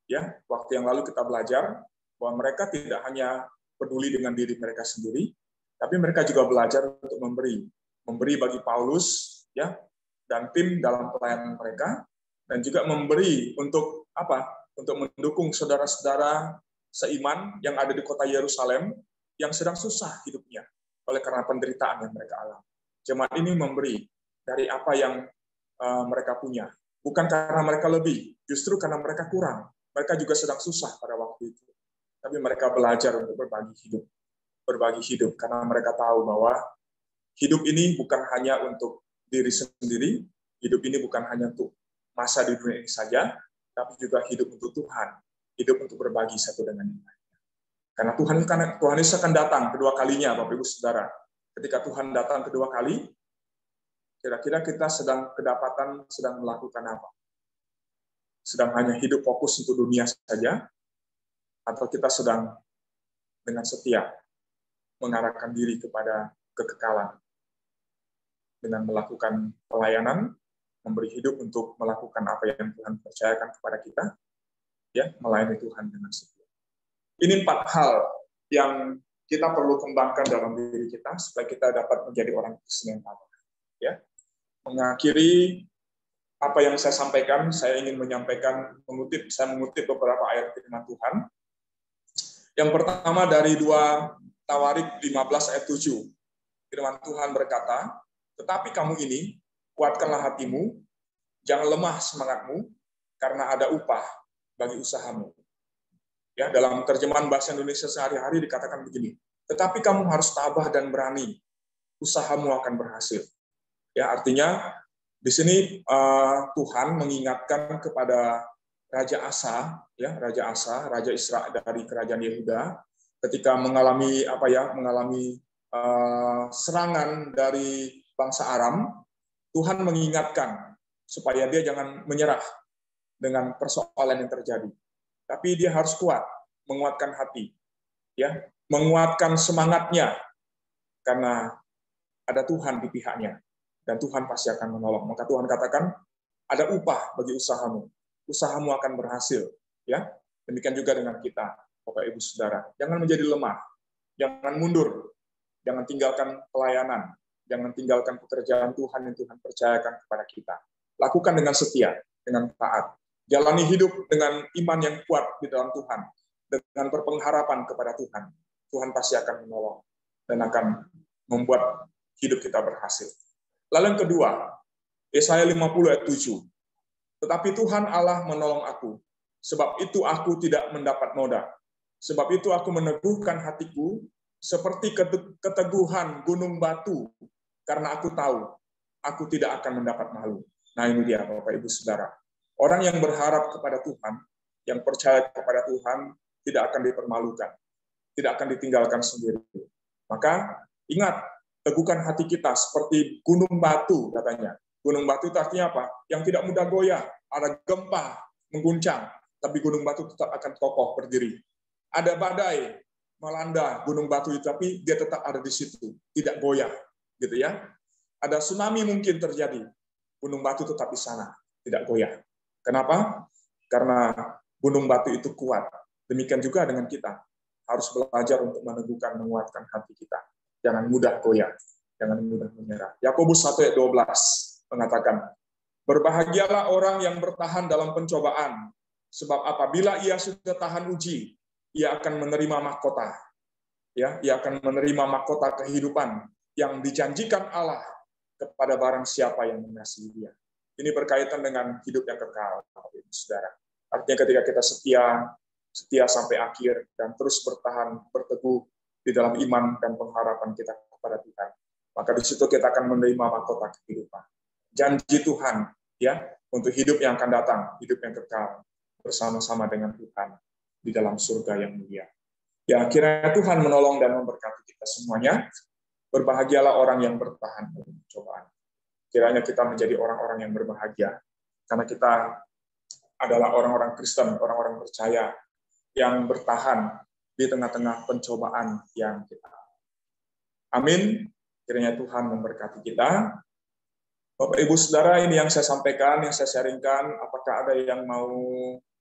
ya, waktu yang lalu kita belajar bahwa mereka tidak hanya peduli dengan diri mereka sendiri, tapi mereka juga belajar untuk memberi bagi Paulus, ya, dan tim dalam pelayanan mereka, dan juga memberi untuk apa? Untuk mendukung saudara-saudara seiman yang ada di kota Yerusalem yang sedang susah hidupnya oleh karena penderitaan yang mereka alami. Jemaat ini memberi dari apa yang mereka punya, bukan karena mereka lebih, justru karena mereka kurang. Mereka juga sedang susah pada waktu itu, tapi mereka belajar untuk berbagi hidup karena mereka tahu bahwa hidup ini bukan hanya untuk diri sendiri, hidup ini bukan hanya untuk masa di dunia ini saja, tapi juga hidup untuk Tuhan, hidup untuk berbagi satu dengan yang lain. Karena Tuhan Yesus akan datang kedua kalinya, Bapak Ibu Saudara. Ketika Tuhan datang kedua kali, kira-kira kita sedang melakukan apa? Sedang hanya hidup fokus untuk dunia saja, atau kita sedang dengan setia mengarahkan diri kepada kekekalan dengan melakukan pelayanan, memberi hidup untuk melakukan apa yang Tuhan percayakan kepada kita, ya, melayani Tuhan dengan setia. Ini 4 hal yang kita perlu kembangkan dalam diri kita supaya kita dapat menjadi orang Kristen yang tabah. Ya, mengakhiri apa yang saya sampaikan, saya ingin mengutip beberapa ayat firman Tuhan. Yang pertama dari 2 Tawarik 15 ayat 7. Firman Tuhan berkata, "Tetapi kamu ini kuatkanlah hatimu, jangan lemah semangatmu, karena ada upah bagi usahamu." Ya, dalam terjemahan bahasa Indonesia sehari-hari dikatakan begini, "Tetapi kamu harus tabah dan berani, usahamu akan berhasil." Ya, artinya di sini Tuhan mengingatkan kepada Raja Asa, ya, Raja Israel dari kerajaan Yehuda, ketika mengalami serangan dari bangsa Aram. Tuhan mengingatkan supaya dia jangan menyerah dengan persoalan yang terjadi. Tapi dia harus kuat, menguatkan hati, ya, menguatkan semangatnya, karena ada Tuhan di pihaknya, dan Tuhan pasti akan menolong. Maka Tuhan katakan, ada upah bagi usahamu, usahamu akan berhasil. Ya, demikian juga dengan kita, Bapak Ibu Saudara. Jangan menjadi lemah, jangan mundur, jangan tinggalkan pelayanan, jangan tinggalkan pekerjaan Tuhan yang Tuhan percayakan kepada kita. Lakukan dengan setia, dengan taat. Jalani hidup dengan iman yang kuat di dalam Tuhan, dengan berpengharapan kepada Tuhan. Tuhan pasti akan menolong dan akan membuat hidup kita berhasil. Lalu yang kedua, Yesaya 50 ayat 7. "Tetapi Tuhan Allah menolong aku, sebab itu aku tidak mendapat noda. Sebab itu aku meneguhkan hatiku seperti keteguhan gunung batu, karena aku tahu aku tidak akan mendapat malu." Nah, ini dia Bapak Ibu Saudara. Orang yang berharap kepada Tuhan, yang percaya kepada Tuhan, tidak akan dipermalukan, tidak akan ditinggalkan sendiri. Maka ingat, teguhkan hati kita seperti gunung batu, katanya. Gunung batu itu artinya apa? Yang tidak mudah goyah, ada gempa mengguncang, tapi gunung batu tetap akan kokoh berdiri. Ada badai melanda gunung batu itu, tapi dia tetap ada di situ, tidak goyah, gitu ya. Ada tsunami mungkin terjadi, gunung batu tetap di sana, tidak goyah. Kenapa? Karena gunung batu itu kuat. Demikian juga dengan kita, harus belajar untuk meneguhkan, menguatkan hati kita. Jangan mudah goyah, jangan mudah menyerah. Yakobus 1 ayat 12 mengatakan, "Berbahagialah orang yang bertahan dalam pencobaan, sebab apabila ia sudah tahan uji, ia akan menerima mahkota. Ya, ia akan menerima mahkota kehidupan yang dijanjikan Allah kepada barang siapa yang mengasihi dia." Ini berkaitan dengan hidup yang kekal, saudara. Artinya ketika kita setia sampai akhir dan terus bertahan, berteguh di dalam iman dan pengharapan kita kepada Tuhan, maka di situ kita akan menerima mahkota kehidupan. Janji Tuhan, ya, untuk hidup yang akan datang, hidup yang kekal bersama-sama dengan Tuhan di dalam surga yang mulia. Ya, kiranya Tuhan menolong dan memberkati kita semuanya. Berbahagialah orang yang bertahan dalam cobaan. Kiranya kita menjadi orang-orang yang berbahagia, karena kita adalah orang-orang Kristen, orang-orang percaya yang bertahan di tengah-tengah pencobaan yang kita. Amin. Kiranya Tuhan memberkati kita. Bapak, Ibu, Saudara, ini yang saya sampaikan, yang saya sharingkan. Apakah ada yang mau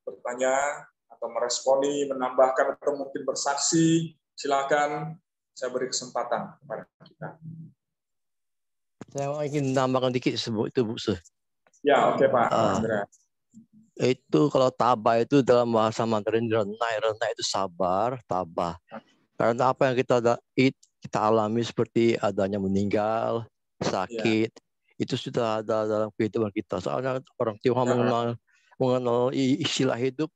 bertanya atau meresponi, menambahkan, atau mungkin bersaksi? Silakan, saya beri kesempatan kepada kita. Saya ingin menambahkan dikit itu, Bu. Ya, oke, Pak Andra. Itu kalau tabah itu dalam bahasa Mandarin renai itu sabar, tabah. Karena apa yang kita alami seperti adanya meninggal, sakit, itu sudah ada dalam kehidupan kita. Soalnya orang Tionghoa mengenal istilah hidup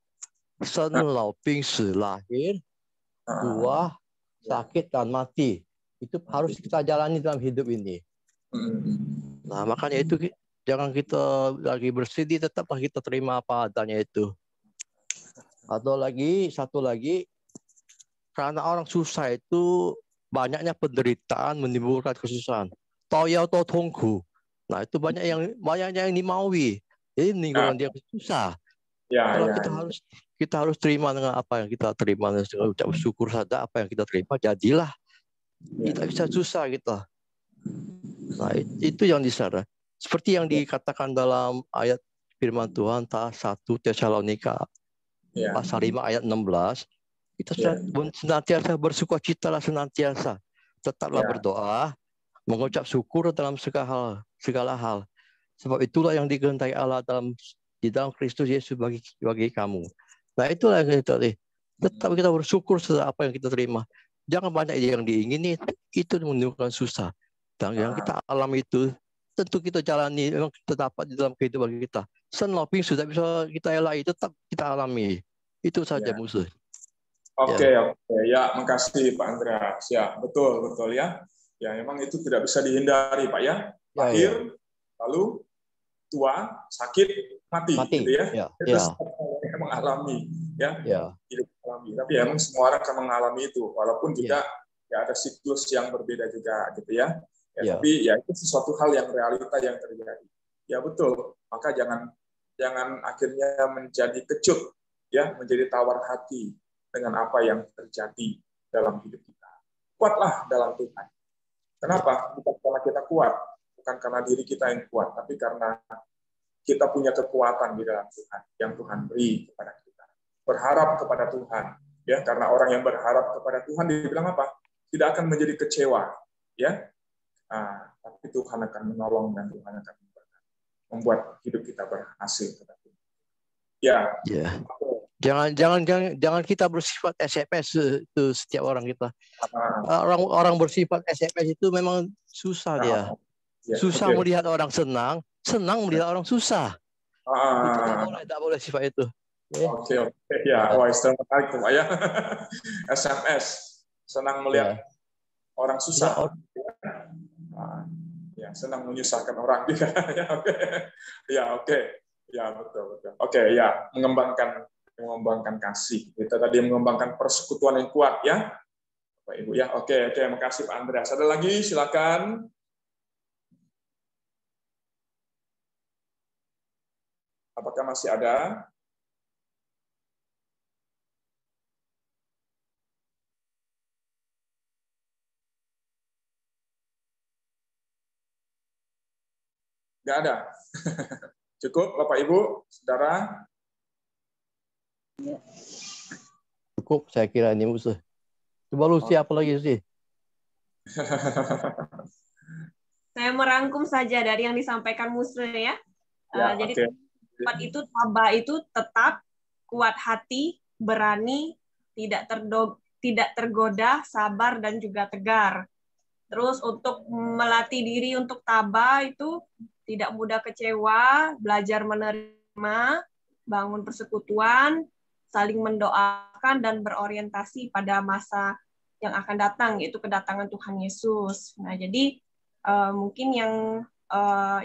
senlau pingsi, lahir, tua, sakit dan mati. Itu harus kita jalani dalam hidup ini. Nah, makanya itu jangan kita lagi bersedih, tetaplah kita terima apa adanya itu. Atau satu lagi, karena orang susah itu banyaknya penderitaan menimbulkan kesusahan. Toyao to tongku. Nah, itu banyaknya yang dimaui. Jadi meninggalkan dia susah. Kalau kita harus terima dengan apa yang kita terima, dan ucap syukur saja apa yang kita terima, jadilah. Kita bisa susah kita. Nah, itu yang disara. Seperti yang dikatakan dalam ayat firman Tuhan 1 Tesalonika pasal 5 ayat 16, kita senantiasa bersukacitalah senantiasa, tetaplah berdoa, mengucap syukur dalam segala hal. Sebab itulah yang dikehendaki Allah di dalam Kristus Yesus bagi kamu. Nah, itulah yang kita tetap kita bersyukur setelah apa yang kita terima. Jangan banyak yang diingini, itu menimbulkan susah. Dan yang kita alami itu tentu kita jalani, memang kita dapat di dalam kehidupan kita. Senloping sudah bisa kita elak, tetap kita alami. Itu saja musuh. Oke, ya, makasih Pak Andreas. Ya, betul ya. Ya, memang itu tidak bisa dihindari, Pak ya. Lahir, lalu tua, sakit, mati. Gitu ya. Itu yang mengalami, ya. Hidup alami. Tapi emang semua orang akan mengalami itu, walaupun juga ya ada siklus yang berbeda juga, gitu ya. Tapi ya itu sesuatu hal yang realita yang terjadi. Ya betul. Maka jangan akhirnya menjadi kecut, ya, menjadi tawar hati dengan apa yang terjadi dalam hidup kita. Kuatlah dalam Tuhan. Kenapa? Bukan karena kita kuat, bukan karena diri kita yang kuat, tapi karena kita punya kekuatan di dalam Tuhan yang Tuhan beri kepada kita. Berharap kepada Tuhan, ya, karena orang yang berharap kepada Tuhan dibilang apa? Tidak akan menjadi kecewa, ya. Tapi Tuhan akan menolong dan Tuhan akan membuat hidup kita berhasil. Ya. Jangan kita bersifat SMS itu setiap orang kita. Orang bersifat SMS itu memang susah dia. Susah melihat orang senang melihat orang susah. Tidak boleh sifat itu. Oke. Ya, istilah menarik tuh, Pak ya. SMS, senang melihat orang susah. Ya, senang menyusahkan orang juga. Oke. Ya, betul. Oke, ya, mengembangkan kasih. Kita tadi mengembangkan persekutuan yang kuat, ya. Bapak Ibu, ya. Oke, makasih Pak Andreas. Ada lagi, silakan. Apakah masih ada? Nggak ada. Cukup, Bapak Ibu, Saudara? Cukup, saya kira ini musuh. Coba lu siapa lagi sih? Saya merangkum saja dari yang disampaikan musuh ya. Jadi tempat itu tabah itu tetap, kuat hati, berani, tidak tergoda, sabar dan juga tegar. Terus untuk melatih diri untuk tabah itu tidak mudah kecewa, belajar menerima, bangun persekutuan, saling mendoakan, dan berorientasi pada masa yang akan datang, yaitu kedatangan Tuhan Yesus. Nah, jadi mungkin yang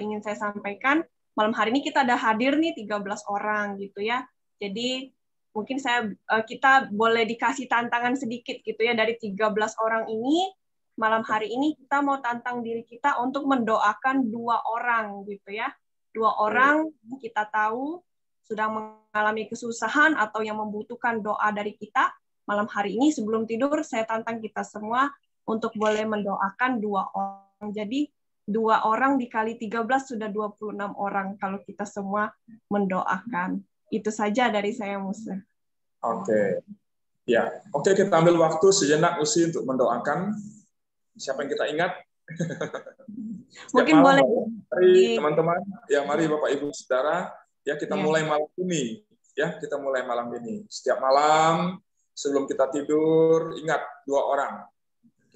ingin saya sampaikan, malam hari ini kita ada hadir nih 13 orang gitu ya. Jadi mungkin kita boleh dikasih tantangan sedikit gitu ya, dari 13 orang ini, malam hari ini kita mau tantang diri kita untuk mendoakan 2 orang gitu ya. 2 orang kita tahu sedang mengalami kesusahan atau yang membutuhkan doa dari kita. Malam hari ini sebelum tidur saya tantang kita semua untuk boleh mendoakan 2 orang. Jadi 2 orang dikali 13 sudah 26 orang kalau kita semua mendoakan. Itu saja dari saya, Musa. Oke. Ya, oke, kita ambil waktu sejenak Usi untuk mendoakan. Siapa yang kita ingat? Mungkin boleh. Mari teman-teman, ya mari Bapak Ibu Saudara, ya kita mulai malam ini. Ya, kita mulai malam ini. Setiap malam sebelum kita tidur, ingat 2 orang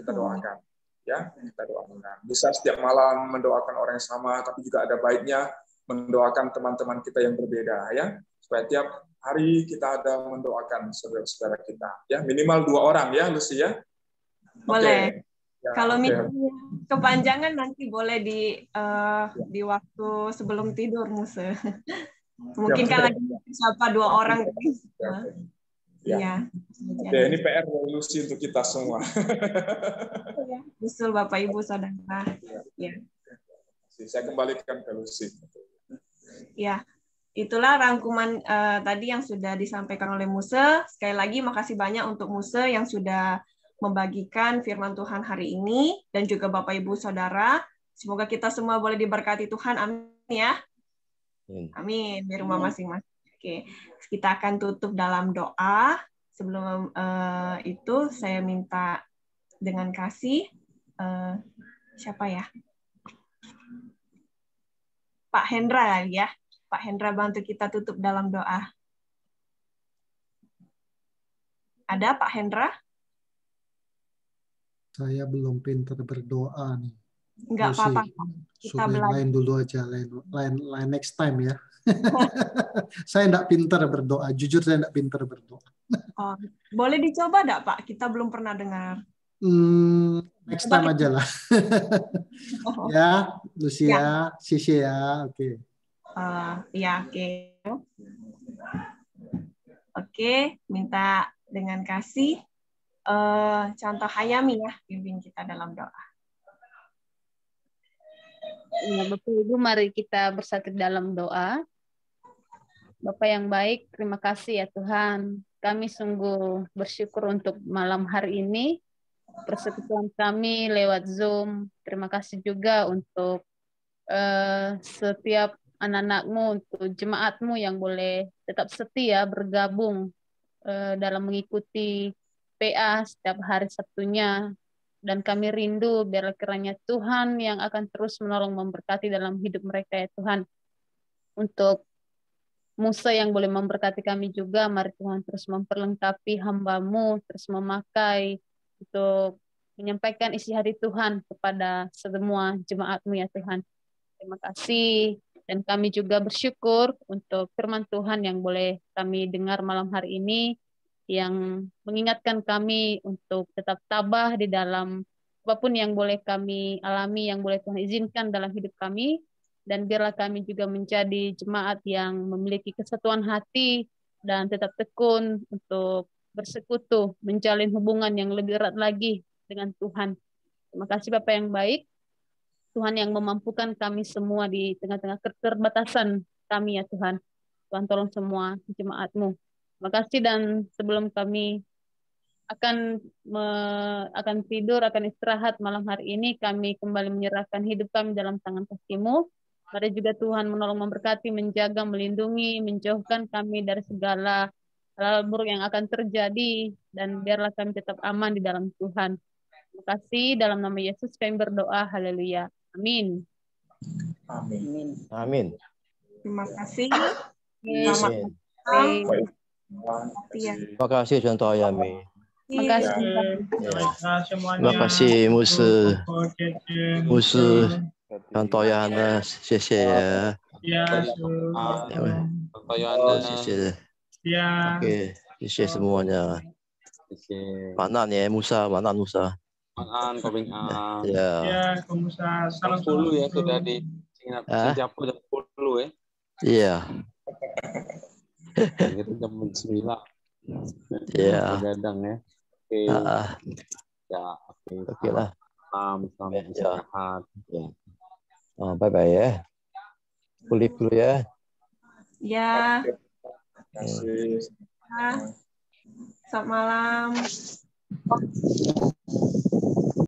kita doakan. Ya, kita doakan. Bisa setiap malam mendoakan orang yang sama, tapi juga ada baiknya mendoakan teman-teman kita yang berbeda, ya. Supaya tiap hari kita ada mendoakan saudara-saudara kita. Ya, minimal 2 orang ya, Lucy ya. Boleh. Ya, kalau misalnya kepanjangan nanti boleh di waktu sebelum tidur, Musa. Mungkin kan lagi siapa 2 orang. Iya. Oke, ini PR dari Lucy untuk kita semua. Betul, Bapak Ibu Saudara. Ya. Saya kembalikan ke Lucy. Ya. Itulah rangkuman tadi yang sudah disampaikan oleh Musa. Sekali lagi makasih banyak untuk Musa yang sudah membagikan firman Tuhan hari ini, dan juga Bapak Ibu Saudara. Semoga kita semua boleh diberkati Tuhan. Amin ya. Amin. Di rumah masing-masing. Oke, kita akan tutup dalam doa. Sebelum itu saya minta dengan kasih siapa ya? Pak Hendra ya. Pak Hendra bantu kita tutup dalam doa. Ada Pak Hendra? Saya belum pintar berdoa nih. Enggak apa-apa. Kita lain dulu aja, lain next time ya. Saya enggak pintar berdoa, jujur saya enggak pintar berdoa. Oh, boleh dicoba enggak, Pak? Kita belum pernah dengar. Next time aja lah. Ya, Lucia, Sisi ya, oke. Ya, oke. Oke, minta dengan kasih. Contoh Hayami ya, pimpin kita dalam doa. Ya, Bapak Ibu, mari kita bersatu dalam doa. Bapak yang baik, terima kasih ya Tuhan. Kami sungguh bersyukur untuk malam hari ini, persekutuan kami lewat Zoom. Terima kasih juga untuk setiap anak-anakmu, untuk jemaatmu yang boleh tetap setia bergabung dalam mengikuti PA setiap hari Sabtunya, dan kami rindu biar kiranya Tuhan yang akan terus menolong memberkati dalam hidup mereka ya Tuhan. Untuk Musa yang boleh memberkati kami juga, mari Tuhan terus memperlengkapi hamba-Mu, terus memakai untuk menyampaikan isi hati Tuhan kepada semua jemaat-Mu ya Tuhan. Terima kasih, dan kami juga bersyukur untuk firman Tuhan yang boleh kami dengar malam hari ini, yang mengingatkan kami untuk tetap tabah di dalam apapun yang boleh kami alami, yang boleh Tuhan izinkan dalam hidup kami, dan biarlah kami juga menjadi jemaat yang memiliki kesatuan hati dan tetap tekun untuk bersekutu, menjalin hubungan yang lebih erat lagi dengan Tuhan. Terima kasih Bapak yang baik, Tuhan yang memampukan kami semua di tengah-tengah keterbatasan kami ya Tuhan. Tuhan tolong semua jemaat-Mu. Terima kasih, dan sebelum kami akan tidur, akan istirahat malam hari ini, kami kembali menyerahkan hidup kami dalam tangan kasih-Mu. Mari juga Tuhan menolong, memberkati, menjaga, melindungi, menjauhkan kami dari segala hal buruk yang akan terjadi, dan biarlah kami tetap aman di dalam Tuhan. Terima kasih, dalam nama Yesus kami berdoa, haleluya. Amin. Amin. Amin. Terima kasih. Terima kasih Contoh Hayami. Terima kasih. Terima kasih Musa. Contoh Yohanes, Sese ya. Ya, Contoh Yohanes, Sese. Ya. Oke, Sese semuanya. Maknan ya, Musa, Maknan Musa. Maknan, Kobing Ya. Ya, Musa. Salam 10 ya sudah di Singapura 10 ya. Iya. Itu jam 9. Iya. Begadang ya. Oke. Ya, oke lah. Selamat istirahat. Ya. Bye-bye ya. Pulih dulu ya. Ya. Terima kasih. Selamat malam.